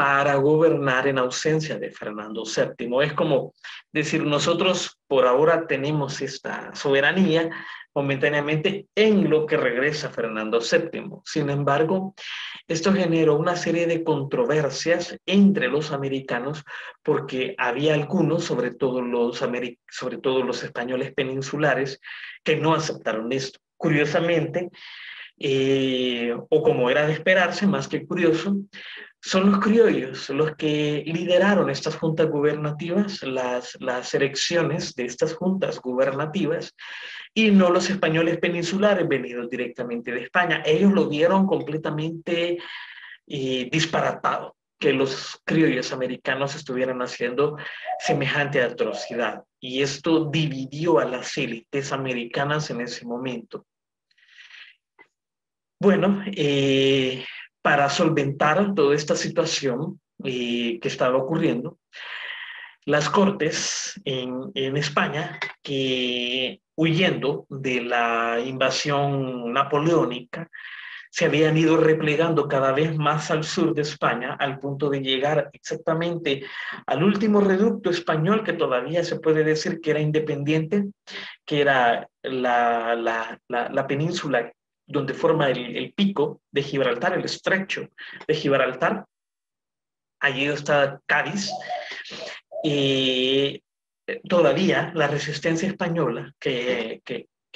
para gobernar en ausencia de Fernando VII. Es como decir, nosotros por ahora tenemos esta soberanía momentáneamente en lo que regresa Fernando VII. Sin embargo, esto generó una serie de controversias entre los americanos porque había algunos, sobre todo los españoles peninsulares, que no aceptaron esto. Curiosamente, o como era de esperarse, más que curioso, son los criollos los que lideraron estas juntas gubernativas, las elecciones de estas juntas gubernativas, y no los españoles peninsulares venidos directamente de España. Ellos lo vieron completamente disparatado, que los criollos americanos estuvieran haciendo semejante atrocidad. Y esto dividió a las élites americanas en ese momento. Bueno, para solventar toda esta situación que estaba ocurriendo, las cortes en España, que huyendo de la invasión napoleónica, se habían ido replegando cada vez más al sur de España, al punto de llegar exactamente al último reducto español que todavía se puede decir que era independiente, que era la península donde forma el pico de Gibraltar, el estrecho de Gibraltar. Allí está Cádiz. Y todavía la resistencia española, que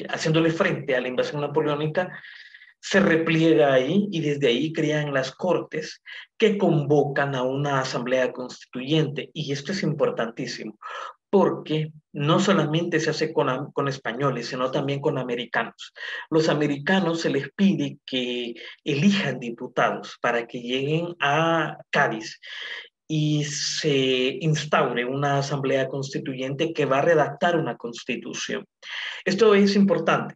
haciéndole frente a la invasión napoleónica, se repliega ahí y desde ahí crean las cortes que convocan a una asamblea constituyente. Y esto es importantísimo, porque no solamente se hace con españoles, sino también con americanos. Los americanos se les pide que elijan diputados para que lleguen a Cádiz y se instaure una asamblea constituyente que va a redactar una constitución. Esto es importante,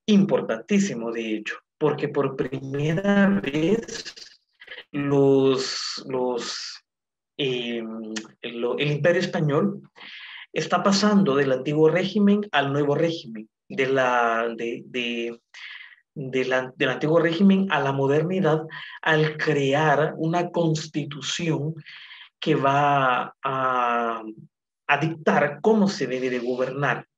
importantísimo de hecho, porque por primera vez el Imperio Español está pasando del antiguo régimen al nuevo régimen, del antiguo régimen a la modernidad, al crear una constitución que va a dictar cómo se debe de gobernar.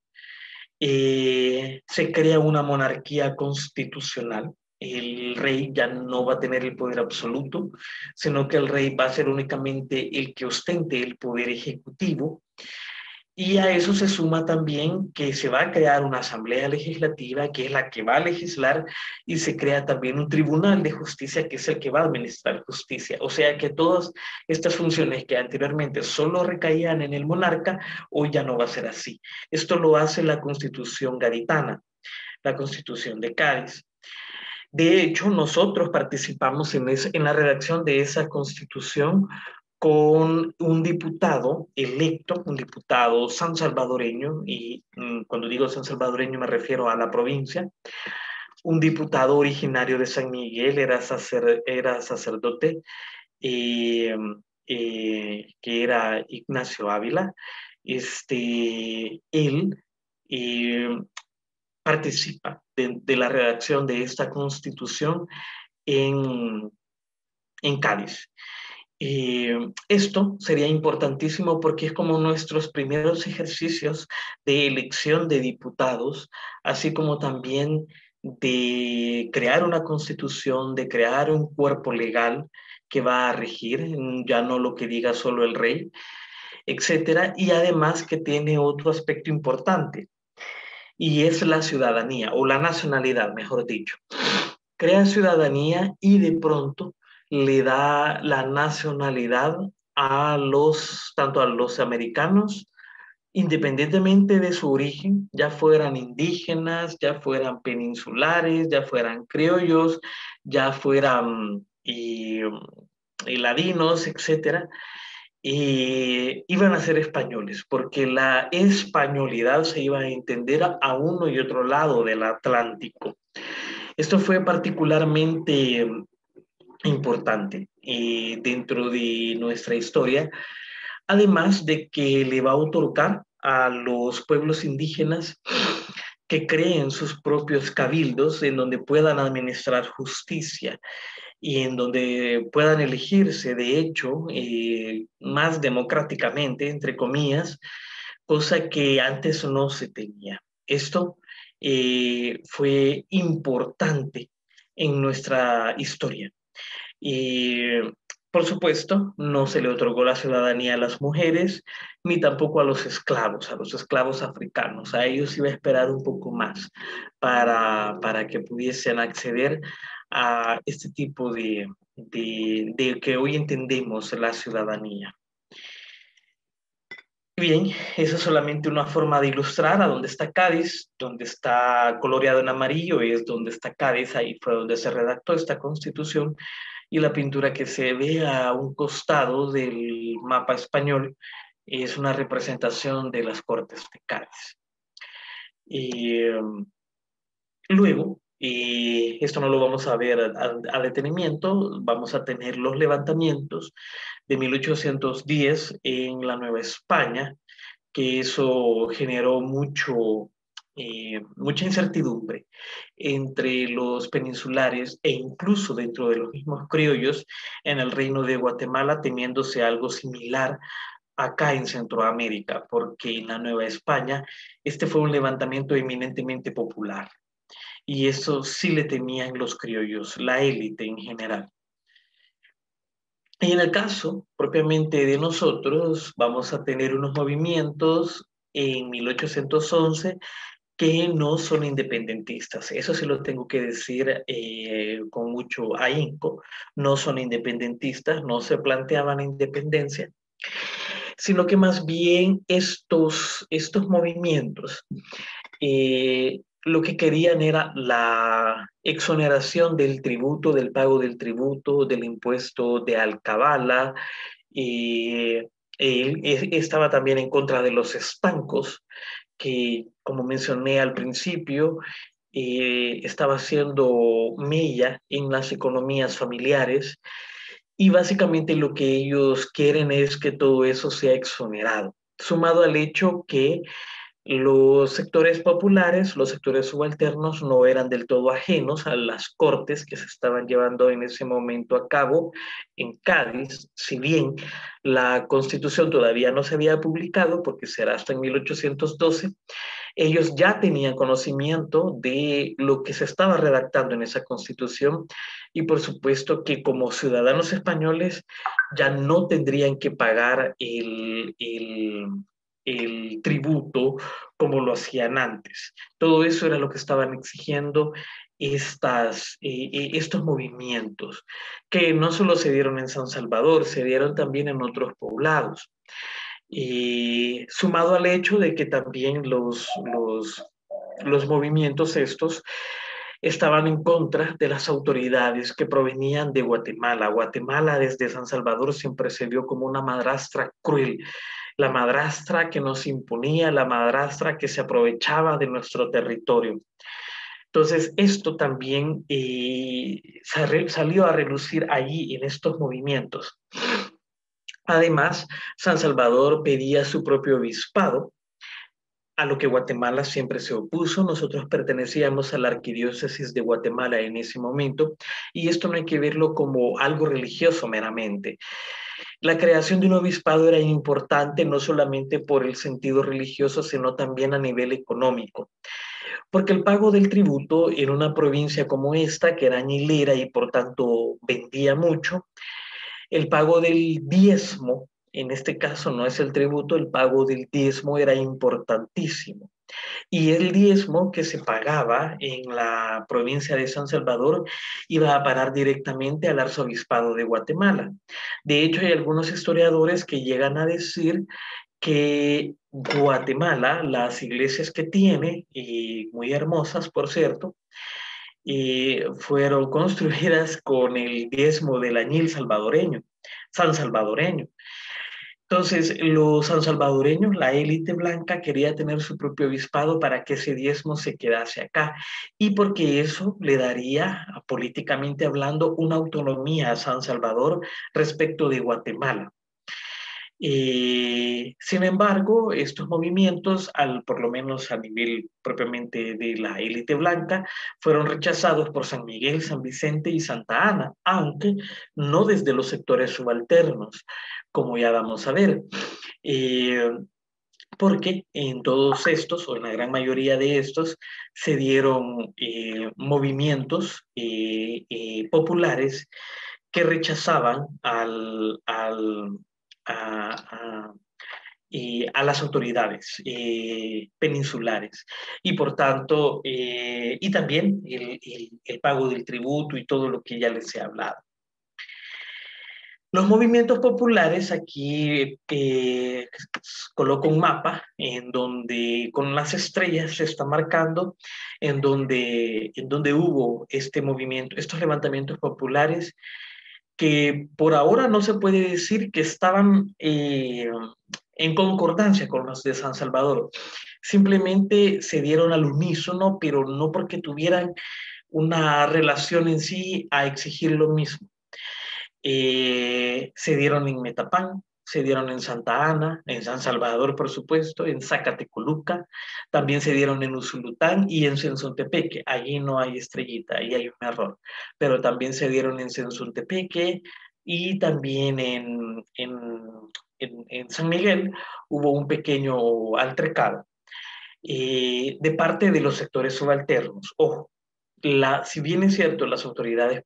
Se crea una monarquía constitucional. El rey ya no va a tener el poder absoluto, sino que el rey va a ser únicamente el que ostente el poder ejecutivo. Y a eso se suma también que se va a crear una asamblea legislativa que es la que va a legislar, y se crea también un tribunal de justicia que es el que va a administrar justicia. O sea que todas estas funciones que anteriormente solo recaían en el monarca, hoy ya no va a ser así. Esto lo hace la Constitución gaditana, la Constitución de Cádiz. De hecho, nosotros participamos en la redacción de esa Constitución con un diputado electo, un diputado sansalvadoreño, y cuando digo sansalvadoreño me refiero a la provincia, un diputado originario de San Miguel, era sacerdote, que era Ignacio Ávila. Él participa de la redacción de esta Constitución en Cádiz. Esto sería importantísimo porque es como nuestros primeros ejercicios de elección de diputados, así como también de crear una constitución, de crear un cuerpo legal que va a regir, ya no lo que diga solo el rey, etcétera, y además que tiene otro aspecto importante, y es la ciudadanía, o la nacionalidad, mejor dicho. Crea ciudadanía y de pronto le da la nacionalidad tanto a los americanos, independientemente de su origen, ya fueran indígenas, ya fueran peninsulares, ya fueran criollos, ya fueran ladinos, etc. Iban a ser españoles, porque la españolidad se iba a entender a uno y otro lado del Atlántico. Esto fue particularmente importante dentro de nuestra historia, además de que le va a otorgar a los pueblos indígenas que creen sus propios cabildos en donde puedan administrar justicia y en donde puedan elegirse, de hecho, más democráticamente, entre comillas, cosa que antes no se tenía. Esto fue importante en nuestra historia. Y, por supuesto, no se le otorgó la ciudadanía a las mujeres, ni tampoco a los esclavos africanos. A ellos iba a esperar un poco más para que pudiesen acceder a este tipo de que hoy entendemos la ciudadanía. Bien, esa es solamente una forma de ilustrar a dónde está Cádiz, donde está coloreado en amarillo es donde está Cádiz, ahí fue donde se redactó esta constitución, y la pintura que se ve a un costado del mapa español es una representación de las Cortes de Cádiz. Y luego, y esto no lo vamos a ver a detenimiento, vamos a tener los levantamientos de 1810 en la Nueva España, que eso generó mucha incertidumbre entre los peninsulares e incluso dentro de los mismos criollos en el reino de Guatemala, temiéndose algo similar acá en Centroamérica, porque en la Nueva España este fue un levantamiento eminentemente popular. Y eso sí le temían los criollos, la élite en general. Y en el caso propiamente de nosotros, vamos a tener unos movimientos en 1811 que no son independentistas. Eso sí lo tengo que decir con mucho ahínco. No son independentistas, no se planteaban independencia, sino que más bien estos movimientos lo que querían era la exoneración del tributo, del pago del tributo, del impuesto de alcabala. Estaba también en contra de los estancos, que, como mencioné al principio, estaba haciendo mella en las economías familiares. Y básicamente lo que ellos quieren es que todo eso sea exonerado, sumado al hecho que los sectores populares, los sectores subalternos, no eran del todo ajenos a las cortes que se estaban llevando en ese momento a cabo en Cádiz, si bien la Constitución todavía no se había publicado, porque será hasta en 1812, ellos ya tenían conocimiento de lo que se estaba redactando en esa Constitución y por supuesto que como ciudadanos españoles ya no tendrían que pagar el tributo como lo hacían antes. Todo eso era lo que estaban exigiendo estos movimientos, que no solo se dieron en San Salvador, se dieron también en otros poblados. Y sumado al hecho de que también los movimientos estos estaban en contra de las autoridades que provenían de Guatemala. Guatemala desde San Salvador siempre se vio como una madrastra cruel, la madrastra que nos imponía, la madrastra que se aprovechaba de nuestro territorio. Entonces, esto también salió a relucir allí en estos movimientos. Además, San Salvador pedía su propio obispado, a lo que Guatemala siempre se opuso. Nosotros pertenecíamos a la arquidiócesis de Guatemala en ese momento, y esto no hay que verlo como algo religioso meramente. La creación de un obispado era importante no solamente por el sentido religioso, sino también a nivel económico, porque el pago del tributo en una provincia como esta, que era añilera y por tanto vendía mucho, el pago del diezmo, en este caso no es el tributo, el pago del diezmo era importantísimo. Y el diezmo que se pagaba en la provincia de San Salvador iba a parar directamente al arzobispado de Guatemala. De hecho, hay algunos historiadores que llegan a decir que Guatemala, las iglesias que tiene, y muy hermosas por cierto, fueron construidas con el diezmo del añil salvadoreño, san salvadoreño. Entonces, los sansalvadoreños, la élite blanca, quería tener su propio obispado para que ese diezmo se quedase acá y porque eso le daría, políticamente hablando, una autonomía a San Salvador respecto de Guatemala. Sin embargo, estos movimientos, por lo menos a nivel propiamente de la élite blanca, fueron rechazados por San Miguel, San Vicente y Santa Ana, aunque no desde los sectores subalternos, como ya vamos a ver. Porque en todos estos, o en la gran mayoría de estos, se dieron movimientos populares que rechazaban a las autoridades peninsulares y por tanto, y también el pago del tributo y todo lo que ya les he hablado. Los movimientos populares, aquí coloco un mapa en donde con las estrellas se está marcando en donde hubo este movimiento, estos levantamientos populares que por ahora no se puede decir que estaban en concordancia con los de San Salvador. Simplemente se dieron al unísono, pero no porque tuvieran una relación en sí a exigir lo mismo. Se dieron en Metapán, se dieron en Santa Ana, en San Salvador, por supuesto, en Zacatecoluca, también se dieron en Usulután y en Sensuntepeque. Allí no hay estrellita, ahí hay un error, pero también se dieron en Sensuntepeque y también en San Miguel hubo un pequeño altercado de parte de los sectores subalternos. Ojo, si bien es cierto, las autoridades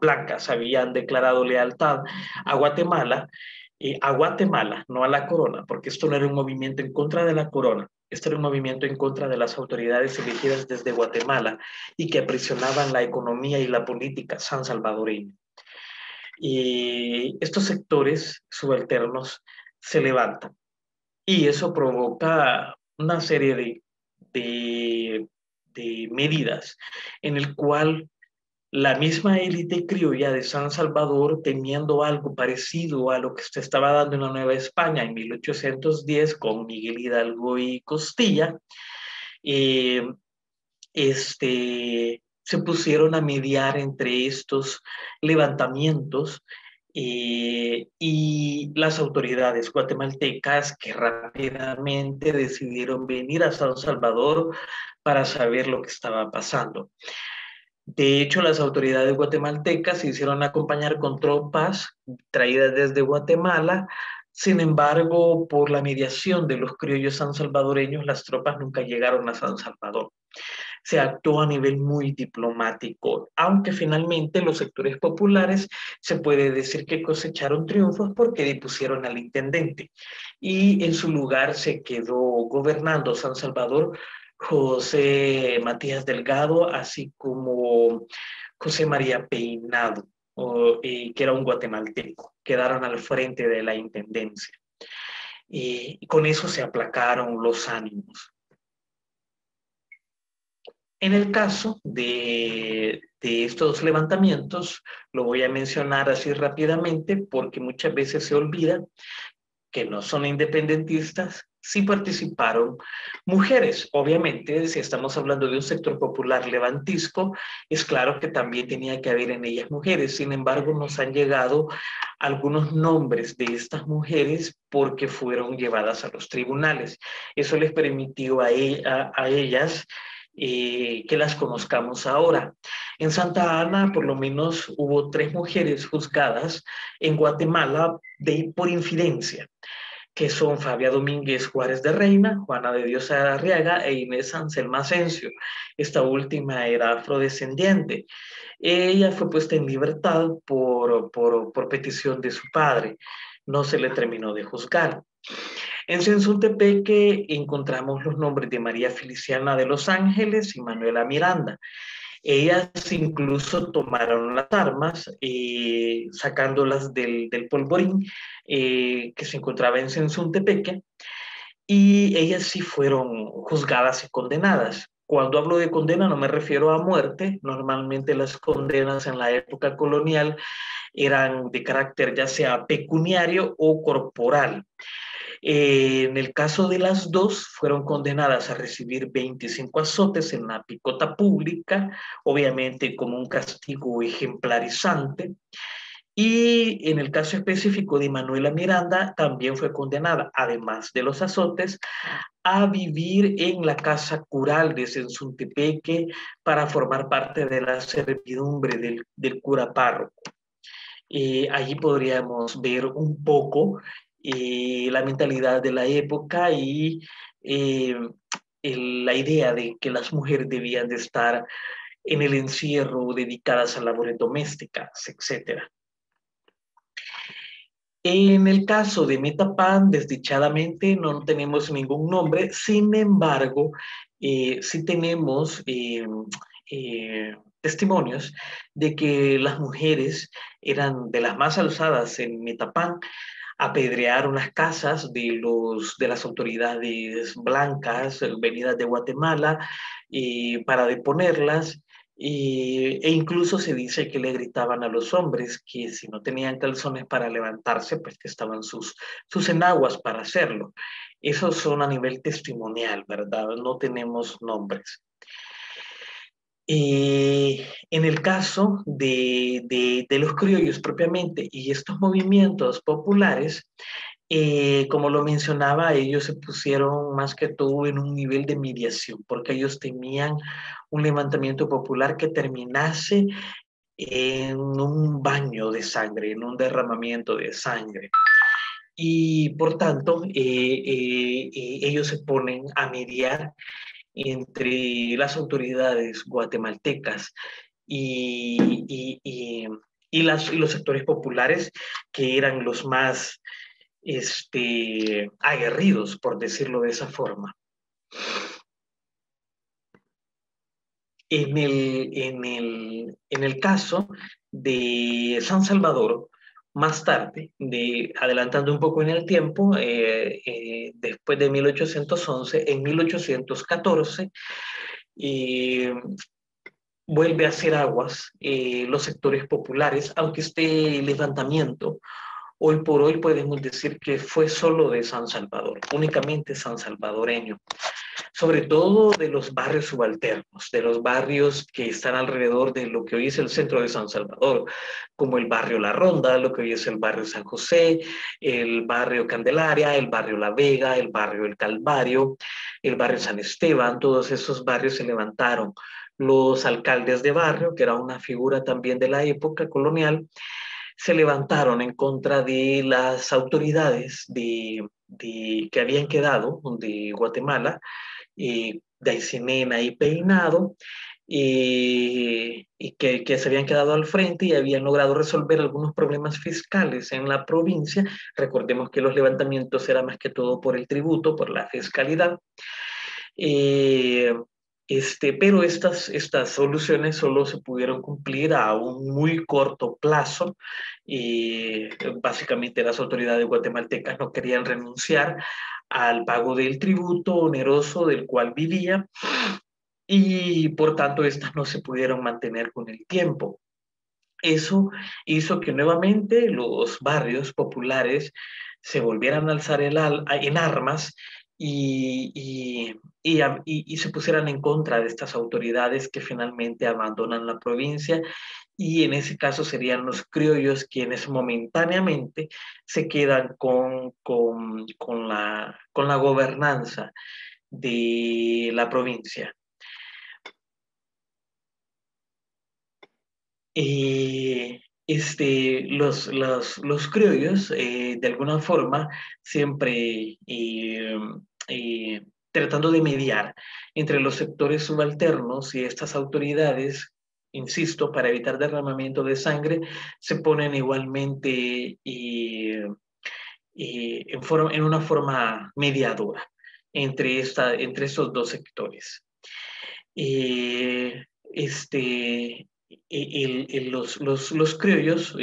blancas habían declarado lealtad a Guatemala, no a la corona, porque esto no era un movimiento en contra de la corona, esto era un movimiento en contra de las autoridades elegidas desde Guatemala y que aprisionaban la economía y la política sansalvadoreña. Y estos sectores subalternos se levantan y eso provoca una serie de medidas en el cual la misma élite criolla de San Salvador, temiendo algo parecido a lo que se estaba dando en la Nueva España en 1810 con Miguel Hidalgo y Costilla, se pusieron a mediar entre estos levantamientos y las autoridades guatemaltecas que rápidamente decidieron venir a San Salvador para saber lo que estaba pasando. De hecho, las autoridades guatemaltecas se hicieron acompañar con tropas traídas desde Guatemala. Sin embargo, por la mediación de los criollos sansalvadoreños, las tropas nunca llegaron a San Salvador. Se actuó a nivel muy diplomático, aunque finalmente los sectores populares se puede decir que cosecharon triunfos porque depusieron al intendente y en su lugar se quedó gobernando San Salvador José Matías Delgado, así como José María Peinado, que era un guatemalteco. Quedaron al frente de la intendencia. Y con eso se aplacaron los ánimos. En el caso de estos levantamientos, lo voy a mencionar así rápidamente porque muchas veces se olvida que no son independentistas, sí participaron mujeres. Obviamente, si estamos hablando de un sector popular levantisco, es claro que también tenía que haber en ellas mujeres. Sin embargo, nos han llegado algunos nombres de estas mujeres porque fueron llevadas a los tribunales. Eso les permitió a ellas que las conozcamos ahora. En Santa Ana, por lo menos, hubo 3 mujeres juzgadas en Guatemala por infidencia, que son Fabia Domínguez Juárez de Reina, Juana de Dios Arriaga e Inés Anselma Asensio. Esta última era afrodescendiente. Ella fue puesta en libertad por petición de su padre. No se le terminó de juzgar. En Sensuntepeque encontramos los nombres de María Feliciana de los Ángeles y Manuela Miranda. Ellas incluso tomaron las armas, sacándolas del polvorín que se encontraba en Sensuntepeque, y ellas sí fueron juzgadas y condenadas. Cuando hablo de condena no me refiero a muerte. Normalmente las condenas en la época colonial eran de carácter ya sea pecuniario o corporal. En el caso de las dos, fueron condenadas a recibir 25 azotes en la picota pública, obviamente como un castigo ejemplarizante, Y en el caso específico de Manuela Miranda, también fue condenada, además de los azotes, a vivir en la casa cural de Sensuntepeque para formar parte de la servidumbre del cura párroco. Allí podríamos ver un poco la mentalidad de la época y eh, la idea de que las mujeres debían de estar en el encierro, dedicadas a labores domésticas, etc. En el caso de Metapan, desdichadamente no tenemos ningún nombre, sin embargo, sí tenemos testimonios de que las mujeres eran de las más alzadas en Metapán, apedrearon las casas de las autoridades blancas venidas de Guatemala para deponerlas. E incluso se dice que le gritaban a los hombres que si no tenían calzones para levantarse, pues que estaban sus enaguas para hacerlo. Esos son a nivel testimonial, ¿verdad? No tenemos nombres. En el caso de los criollos propiamente y estos movimientos populares, como lo mencionaba, ellos se pusieron más que todo en un nivel de mediación, porque ellos temían un levantamiento popular que terminase en un baño de sangre, en un derramamiento de sangre. Y por tanto, ellos se ponen a mediar entre las autoridades guatemaltecas y los sectores populares, que eran los más aguerridos, por decirlo de esa forma. En el caso de San Salvador, más tarde, adelantando un poco en el tiempo, después de 1811, en 1814, vuelve a hacer aguas los sectores populares, aunque este levantamiento hoy por hoy podemos decir que fue solo de San Salvador, únicamente san salvadoreño, sobre todo de los barrios subalternos, de los barrios que están alrededor de lo que hoy es el centro de San Salvador, como el barrio La Ronda, lo que hoy es el barrio San José, el barrio Candelaria, el barrio La Vega, el barrio El Calvario, el barrio San Esteban. Todos esos barrios se levantaron. Los alcaldes de barrio, que era una figura también de la época colonial, se levantaron en contra de las autoridades que habían quedado de Guatemala, de Aycinena y Peinado, y que se habían quedado al frente y habían logrado resolver algunos problemas fiscales en la provincia. Recordemos que los levantamientos eran más que todo por el tributo, por la fiscalidad. Pero estas soluciones solo se pudieron cumplir a un muy corto plazo y básicamente las autoridades guatemaltecas no querían renunciar al pago del tributo oneroso del cual vivía y por tanto estas no se pudieron mantener con el tiempo. Eso hizo que nuevamente los barrios populares se volvieran a alzar en armas y se pusieran en contra de estas autoridades que finalmente abandonan la provincia, y en ese caso serían los criollos quienes momentáneamente se quedan con la gobernanza de la provincia. Los criollos, de alguna forma, siempre tratando de mediar entre los sectores subalternos y estas autoridades, insisto, para evitar derramamiento de sangre, se ponen igualmente en una forma mediadora entre estos dos sectores. Los criollos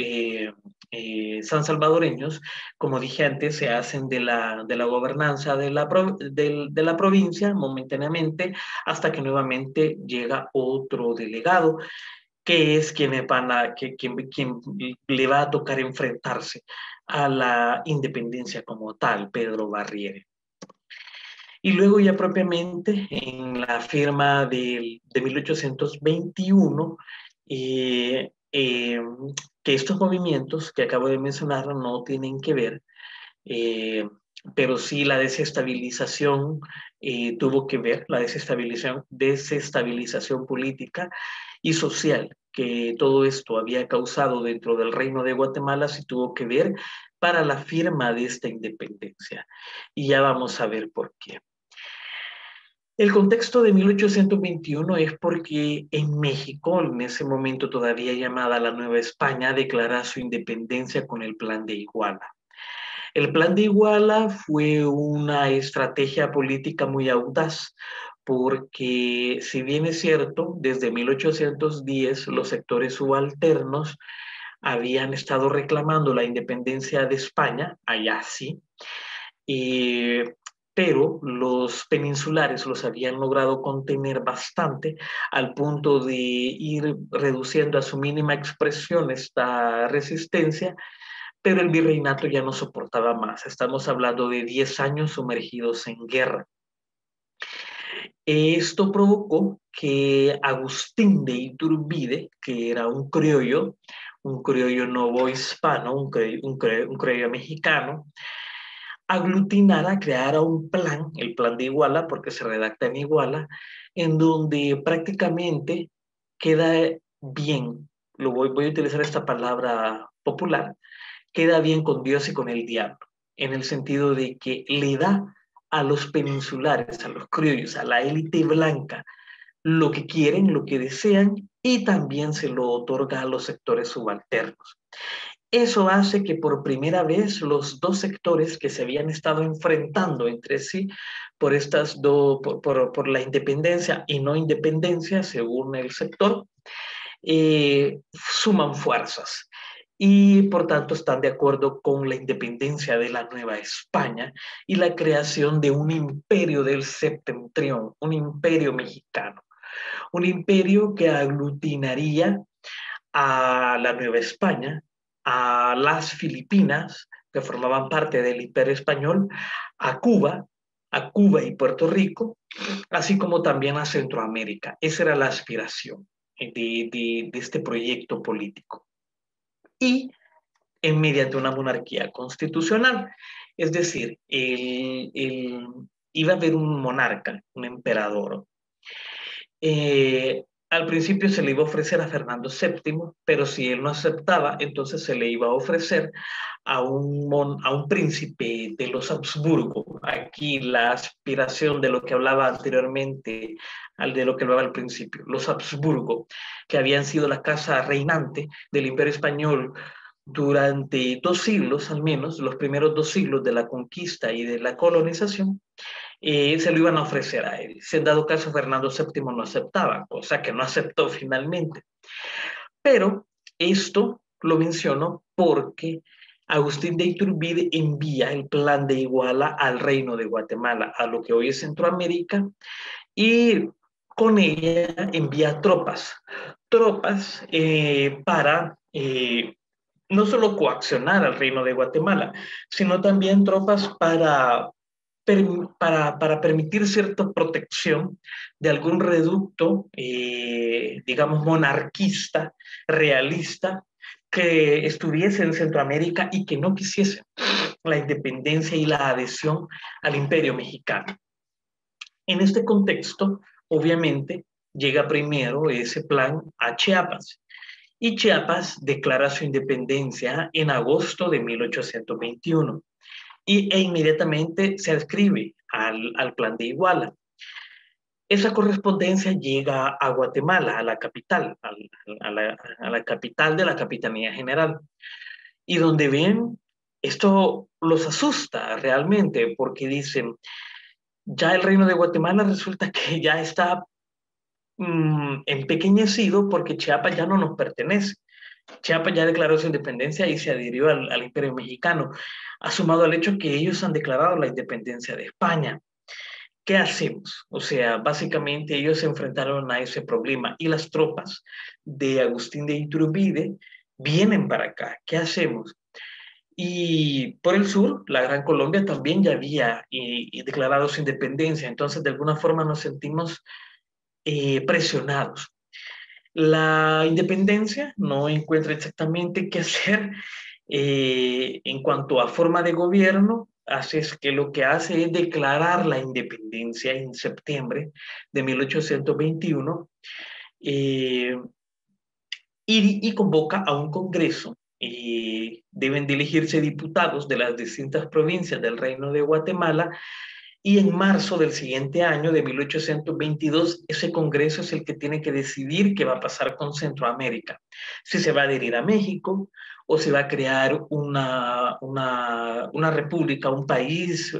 san salvadoreños, como dije antes, se hacen de la gobernanza de la provincia momentáneamente, hasta que nuevamente llega otro delegado, que es quien le va a tocar enfrentarse a la independencia como tal, Pedro Barriere. Y luego ya propiamente en la firma de 1821, que estos movimientos que acabo de mencionar no tienen que ver, pero sí la desestabilización tuvo que ver, la desestabilización política y social que todo esto había causado dentro del Reino de Guatemala, sí tuvo que ver para la firma de esta independencia. Y ya vamos a ver por qué. El contexto de 1821 es porque en México, en ese momento todavía llamada la Nueva España, declara su independencia con el Plan de Iguala. El Plan de Iguala fue una estrategia política muy audaz, porque si bien es cierto, desde 1810 los sectores subalternos habían estado reclamando la independencia de España, allá sí, pero los peninsulares los habían logrado contener bastante al punto de ir reduciendo a su mínima expresión esta resistencia, pero el virreinato ya no soportaba más. Estamos hablando de 10 años sumergidos en guerra. Esto provocó que Agustín de Iturbide, que era un criollo novohispano, un criollo mexicano, aglutinara, creara un plan, el plan de Iguala, porque se redacta en Iguala, en donde prácticamente queda bien, voy a utilizar esta palabra popular, queda bien con Dios y con el diablo, en el sentido de que le da a los peninsulares, a los criollos, a la élite blanca, lo que quieren, lo que desean, y también se lo otorga a los sectores subalternos. Eso hace que por primera vez los dos sectores que se habían estado enfrentando entre sí por, por la independencia y no independencia, según el sector, suman fuerzas y por tanto están de acuerdo con la independencia de la Nueva España y la creación de un imperio del septentrión, un imperio mexicano, un imperio que aglutinaría a la Nueva España, a las Filipinas, que formaban parte del Imperio Español, a Cuba y Puerto Rico, así como también a Centroamérica. Esa era la aspiración de este proyecto político. Y mediante una monarquía constitucional, es decir, iba a haber un monarca, un emperador. Al principio se le iba a ofrecer a Fernando VII, pero si él no aceptaba, entonces se le iba a ofrecer a un príncipe de los Habsburgo. Aquí la aspiración de lo que hablaba anteriormente, de lo que hablaba al principio, los Habsburgo, que habían sido la casa reinante del Imperio Español durante 2 siglos, al menos, los primeros 2 siglos de la conquista y de la colonización, se lo iban a ofrecer a él. Si en dado caso Fernando VII no aceptaba, cosa que no aceptó finalmente. Pero esto lo menciono porque Agustín de Iturbide envía el plan de Iguala al Reino de Guatemala, a lo que hoy es Centroamérica, y con ella envía tropas para no solo coaccionar al Reino de Guatemala, sino también tropas para permitir cierta protección de algún reducto, digamos, monarquista, realista, que estuviese en Centroamérica y que no quisiese la independencia y la adhesión al Imperio Mexicano. En este contexto, obviamente, llega primero ese plan a Chiapas, y Chiapas declara su independencia en agosto de 1821. E inmediatamente se adscribe al plan de Iguala. Esa correspondencia llega a Guatemala, a la capital, a la capital de la Capitanía General. Y donde ven, esto los asusta realmente, porque dicen, ya el Reino de Guatemala resulta que ya está empequeñecido porque Chiapas ya no nos pertenece. Chiapas ya declaró su independencia y se adhirió al Imperio Mexicano, ha sumado al hecho que ellos han declarado la independencia de España. ¿Qué hacemos? O sea, básicamente ellos se enfrentaron a ese problema y las tropas de Agustín de Iturbide vienen para acá. ¿Qué hacemos? Y por el sur, la Gran Colombia también ya había declarado su independencia, entonces de alguna forma nos sentimos presionados. La independencia no encuentra exactamente qué hacer en cuanto a forma de gobierno, así es que lo que hace es declarar la independencia en septiembre de 1821 eh, y convoca a un congreso. Deben de elegirse diputados de las distintas provincias del Reino de Guatemala y en marzo del siguiente año, de 1822, ese Congreso es el que tiene que decidir qué va a pasar con Centroamérica. Si se va a adherir a México o se va a crear una república, un país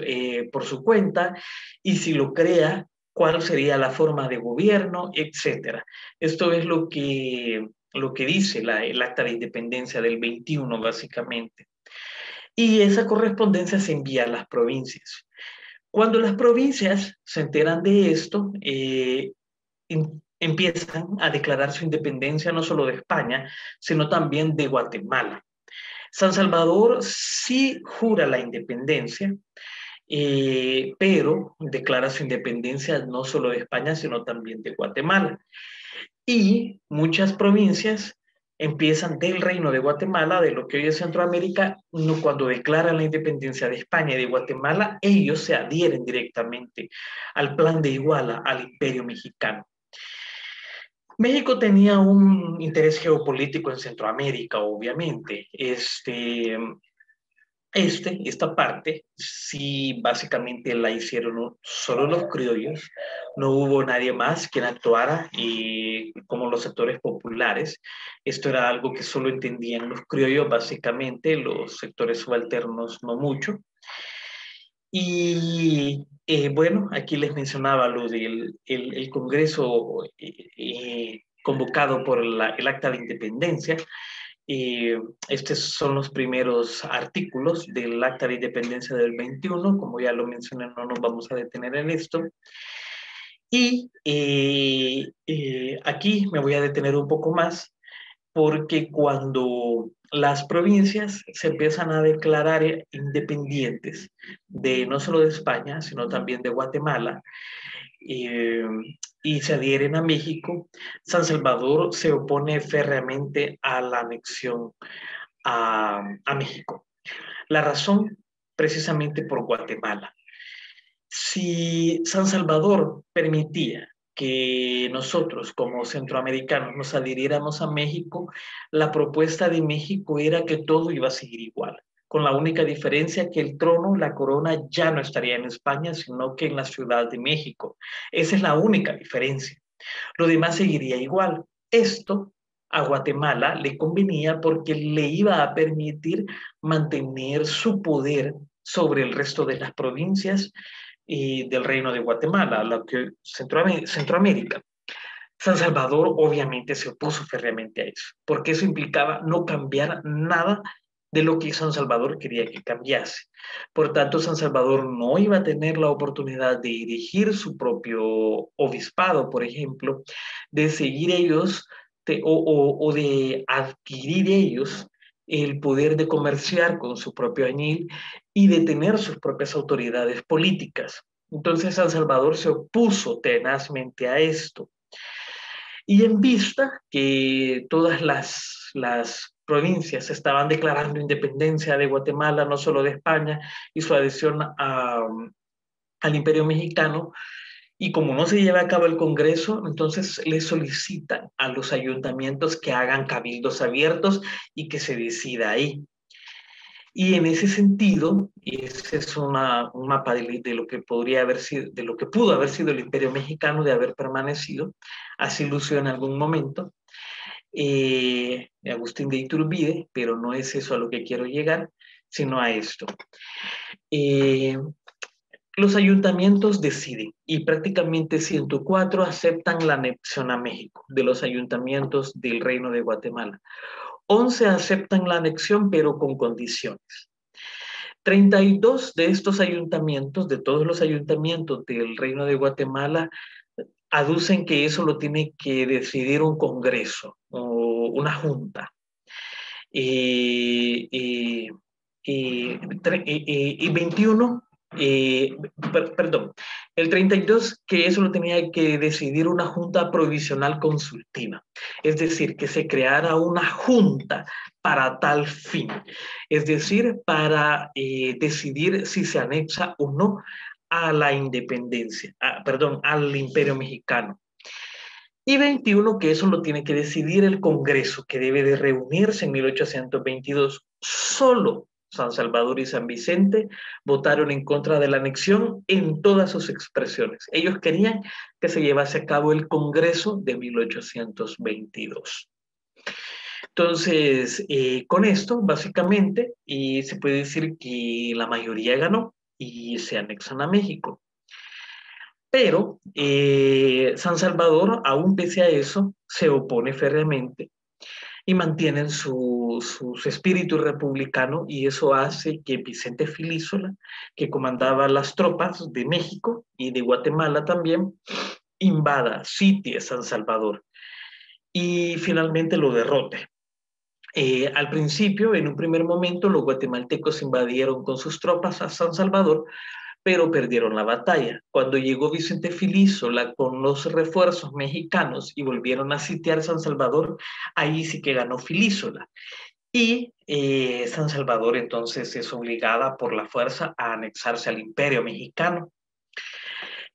por su cuenta, y si lo crea, cuál sería la forma de gobierno, etcétera. Esto es lo que dice el Acta de Independencia del 21, básicamente. Y esa correspondencia se envía a las provincias. Cuando las provincias se enteran de esto, empiezan a declarar su independencia no solo de España, sino también de Guatemala. San Salvador sí jura la independencia, pero declara su independencia no solo de España, sino también de Guatemala. Y muchas provincias empiezan del Reino de Guatemala, de lo que hoy es Centroamérica, cuando declaran la independencia de España y de Guatemala, ellos se adhieren directamente al plan de Iguala, al Imperio Mexicano. México tenía un interés geopolítico en Centroamérica, obviamente. Esta parte, sí, básicamente la hicieron solo los criollos, no hubo nadie más quien actuara como los sectores populares. Esto era algo que solo entendían los criollos, básicamente, los sectores subalternos no mucho. Y bueno, aquí les mencionaba lo del el Congreso convocado por el Acta de Independencia. Estos son los primeros artículos del Acta de Independencia del 21, como ya lo mencioné, no nos vamos a detener en esto. Y aquí me voy a detener un poco más, porque cuando las provincias se empiezan a declarar independientes, de no solo de España, sino también de Guatemala, eh, y se adhieren a México, San Salvador se opone férreamente a la anexión a México. La razón, precisamente por Guatemala. Si San Salvador permitía que nosotros como centroamericanos nos adhiriéramos a México, la propuesta de México era que todo iba a seguir igual, con la única diferencia que el trono, la corona, ya no estaría en España, sino que en la Ciudad de México. Esa es la única diferencia. Lo demás seguiría igual. Esto a Guatemala le convenía porque le iba a permitir mantener su poder sobre el resto de las provincias del Reino de Guatemala, lo que Centroamérica. San Salvador obviamente se opuso férreamente a eso, porque eso implicaba no cambiar nada de lo que San Salvador quería que cambiase. Por tanto, San Salvador no iba a tener la oportunidad de dirigir su propio obispado, por ejemplo, de seguir ellos o de adquirir ellos el poder de comerciar con su propio añil y de tener sus propias autoridades políticas. Entonces San Salvador se opuso tenazmente a esto. Y en vista que todas las provincias estaban declarando independencia de Guatemala, no solo de España, y su adhesión al Imperio Mexicano, y como no se lleva a cabo el Congreso, entonces le solicitan a los ayuntamientos que hagan cabildos abiertos y que se decida ahí. Y en ese sentido, y ese es un mapa de lo que podría haber sido, de lo que pudo haber sido el Imperio Mexicano de haber permanecido, así lució en algún momento, Agustín de Iturbide, pero no es eso a lo que quiero llegar, sino a esto. Los ayuntamientos deciden y prácticamente 104 aceptan la anexión a México de los ayuntamientos del Reino de Guatemala. 11 aceptan la anexión, pero con condiciones. 32 de estos ayuntamientos, de todos los ayuntamientos del Reino de Guatemala, aducen que eso lo tiene que decidir un congreso o una junta. Y 21 perdón, el 32, que eso lo tenía que decidir una junta provisional consultiva, es decir, que se creara una junta para tal fin, es decir, para decidir si se anexa o no a la independencia, perdón, al Imperio Mexicano. Y 21, que eso lo tiene que decidir el Congreso, que debe de reunirse en 1822. Solo San Salvador y San Vicente votaron en contra de la anexión en todas sus expresiones. Ellos querían que se llevase a cabo el Congreso de 1822. Entonces, con esto, básicamente, se puede decir que la mayoría ganó y se anexan a México. Pero San Salvador, aún pese a eso, se opone férreamente y mantienen su espíritu republicano, y eso hace que Vicente Filísola, que comandaba las tropas de México y de Guatemala también, invada, sitie San Salvador y finalmente lo derrote. Al principio, en un primer momento, los guatemaltecos invadieron con sus tropas a San Salvador, pero perdieron la batalla. Cuando llegó Vicente Filísola con los refuerzos mexicanos y volvieron a sitiar San Salvador, ahí sí que ganó Filísola. Y San Salvador entonces es obligada por la fuerza a anexarse al Imperio Mexicano.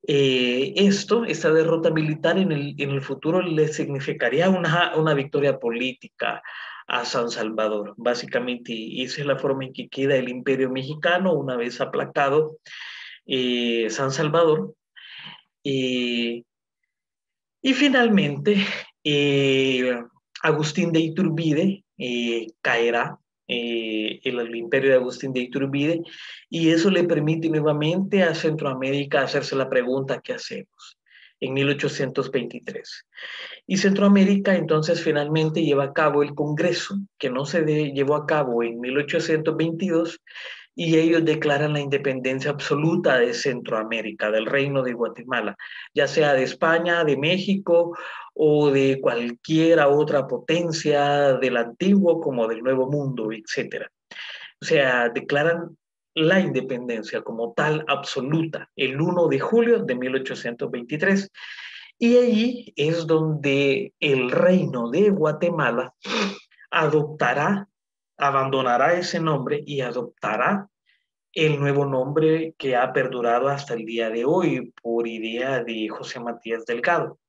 Esta derrota militar en el futuro le significaría una victoria política a San Salvador. Básicamente, esa es la forma en que queda el Imperio Mexicano una vez aplacado San Salvador. Y finalmente, Agustín de Iturbide caerá, el imperio de Agustín de Iturbide, y eso le permite nuevamente a Centroamérica hacerse la pregunta: ¿qué hacemos? En 1823. Y Centroamérica entonces finalmente lleva a cabo el Congreso, que no se llevó a cabo en 1822, y ellos declaran la independencia absoluta de Centroamérica, del Reino de Guatemala, ya sea de España, de México o de cualquier otra potencia del antiguo como del Nuevo Mundo, etc. O sea, declaran la independencia como tal absoluta el 1 de julio de 1823. Y allí es donde el Reino de Guatemala abandonará ese nombre y adoptará el nuevo nombre que ha perdurado hasta el día de hoy por idea de José Matías Delgado.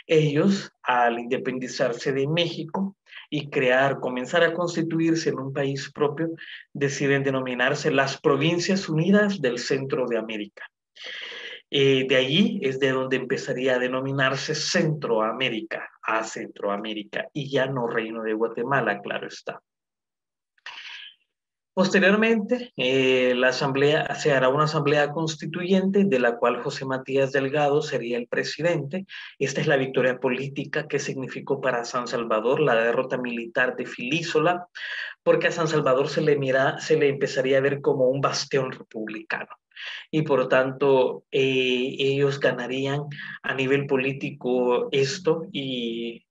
Ellos, al independizarse de México y comenzar a constituirse en un país propio, deciden denominarse las Provincias Unidas del Centro de América. De allí es de donde empezaría a denominarse Centroamérica, y ya no Reino de Guatemala, claro está. Posteriormente, se hará una asamblea constituyente de la cual José Matías Delgado sería el presidente. Esta es la victoria política que significó para San Salvador la derrota militar de Filísola, porque a San Salvador se le empezaría a ver como un bastión republicano. Y por lo tanto ellos ganarían a nivel político esto, y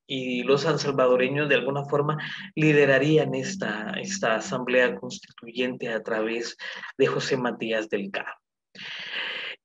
los sansalvadoreños de alguna forma liderarían esta asamblea constituyente a través de José Matías Delgado.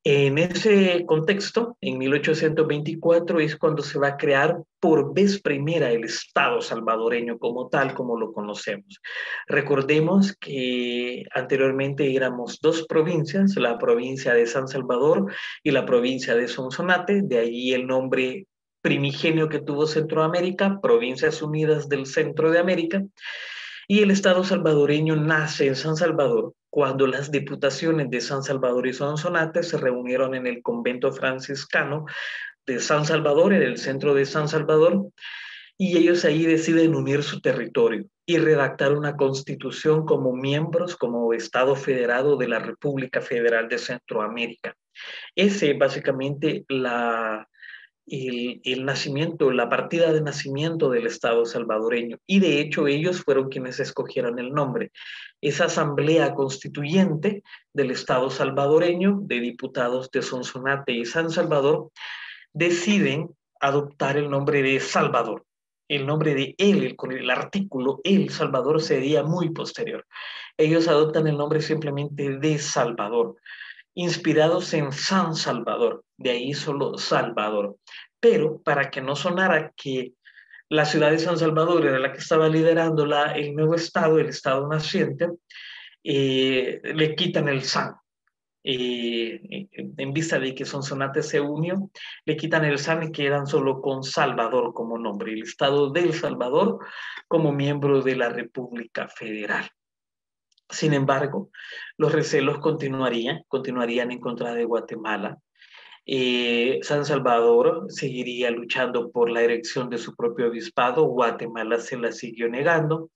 En ese contexto, en 1824 es cuando se va a crear por vez primera el Estado salvadoreño como tal, como lo conocemos. Recordemos que anteriormente éramos dos provincias, la provincia de San Salvador y la provincia de Sonsonate, de ahí el nombre primigenio que tuvo Centroamérica, Provincias Unidas del Centro de América. Y el Estado salvadoreño nace en San Salvador cuando las diputaciones de San Salvador y Sonsonate se reunieron en el convento franciscano de San Salvador, en el centro de San Salvador, y ellos ahí deciden unir su territorio y redactar una constitución como miembros, como Estado federado de la República Federal de Centroamérica. Ese básicamente el nacimiento, la partida de nacimiento del Estado salvadoreño, y de hecho ellos fueron quienes escogieron el nombre. Esa asamblea constituyente del Estado salvadoreño, de diputados de Sonsonate y San Salvador, deciden adoptar el nombre de Salvador. El nombre de él, con el artículo El Salvador, sería muy posterior. Ellos adoptan el nombre simplemente de Salvador. inspirados en San Salvador, de ahí solo Salvador. Pero para que no sonara que la ciudad de San Salvador era la que estaba liderando el nuevo estado, el estado naciente, le quitan el San. En vista de que Sonsonate se unió, le quitan el San y quedan solo con Salvador como nombre, el estado del Salvador como miembro de la República Federal. Sin embargo, los recelos continuarían en contra de Guatemala. San Salvador seguiría luchando por la erección de su propio obispado, Guatemala se la siguió negando,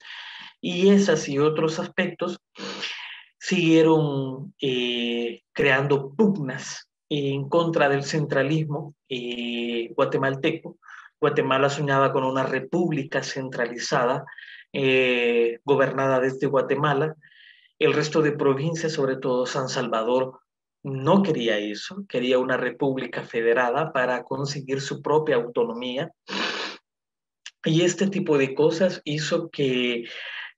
y esas y otros aspectos siguieron creando pugnas en contra del centralismo guatemalteco. Guatemala soñaba con una república centralizada, gobernada desde Guatemala. El resto de provincias, sobre todo San Salvador, no quería eso, quería una república federada para conseguir su propia autonomía. Y este tipo de cosas hizo que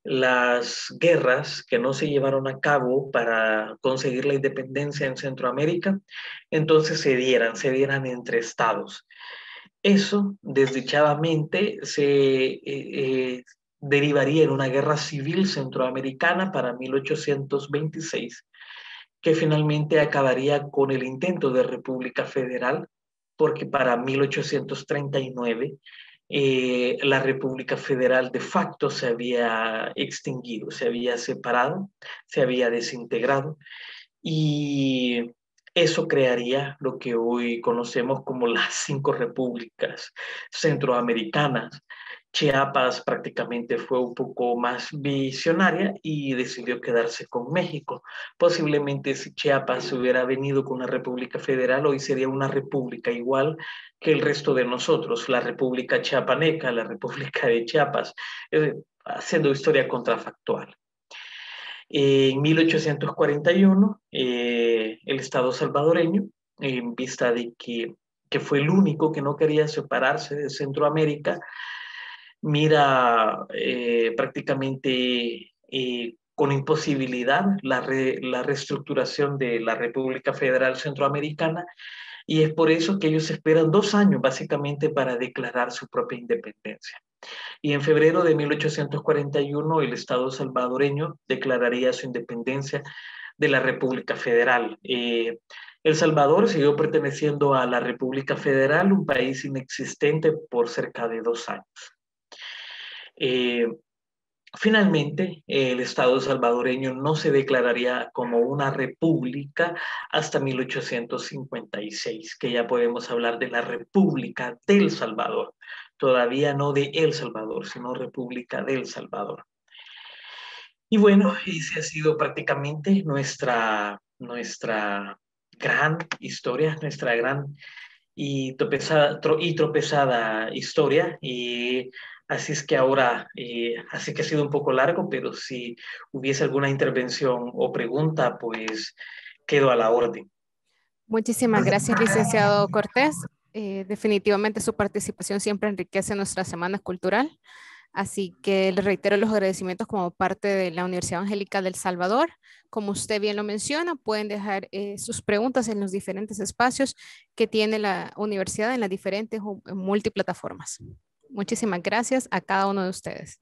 las guerras que no se llevaron a cabo para conseguir la independencia en Centroamérica, entonces se dieran entre estados. Eso, desdichadamente, se derivaría en una guerra civil centroamericana para 1826, que finalmente acabaría con el intento de República Federal, porque para 1839 la República Federal de facto se había extinguido, se había separado, se había desintegrado, y eso crearía lo que hoy conocemos como las 5 repúblicas centroamericanas. Chiapas prácticamente fue un poco más visionaria y decidió quedarse con México. Posiblemente si Chiapas hubiera venido con una república federal, hoy sería una república igual que el resto de nosotros, la República Chiapaneca, la República de Chiapas, haciendo historia contrafactual. En 1841, el Estado salvadoreño, en vista de que fue el único que no quería separarse de Centroamérica, mira prácticamente con imposibilidad la reestructuración de la República Federal Centroamericana, y es por eso que ellos esperan 2 años básicamente para declarar su propia independencia. Y en febrero de 1841 el Estado salvadoreño declararía su independencia de la República Federal. El Salvador siguió perteneciendo a la República Federal, un país inexistente por cerca de 2 años. Finalmente, el Estado salvadoreño no se declararía como una república hasta 1856, que ya podemos hablar de la República del Salvador. Todavía no de El Salvador, sino República del Salvador. Y bueno, esa ha sido prácticamente nuestra gran historia, nuestra gran y tropezada historia. Y así es que ahora, así que ha sido un poco largo, pero si hubiese alguna intervención o pregunta, pues quedo a la orden. Muchísimas gracias, licenciado Cortés. Definitivamente su participación siempre enriquece nuestra semana cultural. Así que le reitero los agradecimientos como parte de la Universidad Evangélica del Salvador. Como usted bien lo menciona, pueden dejar sus preguntas en los diferentes espacios que tiene la universidad en las diferentes multiplataformas. Muchísimas gracias a cada uno de ustedes.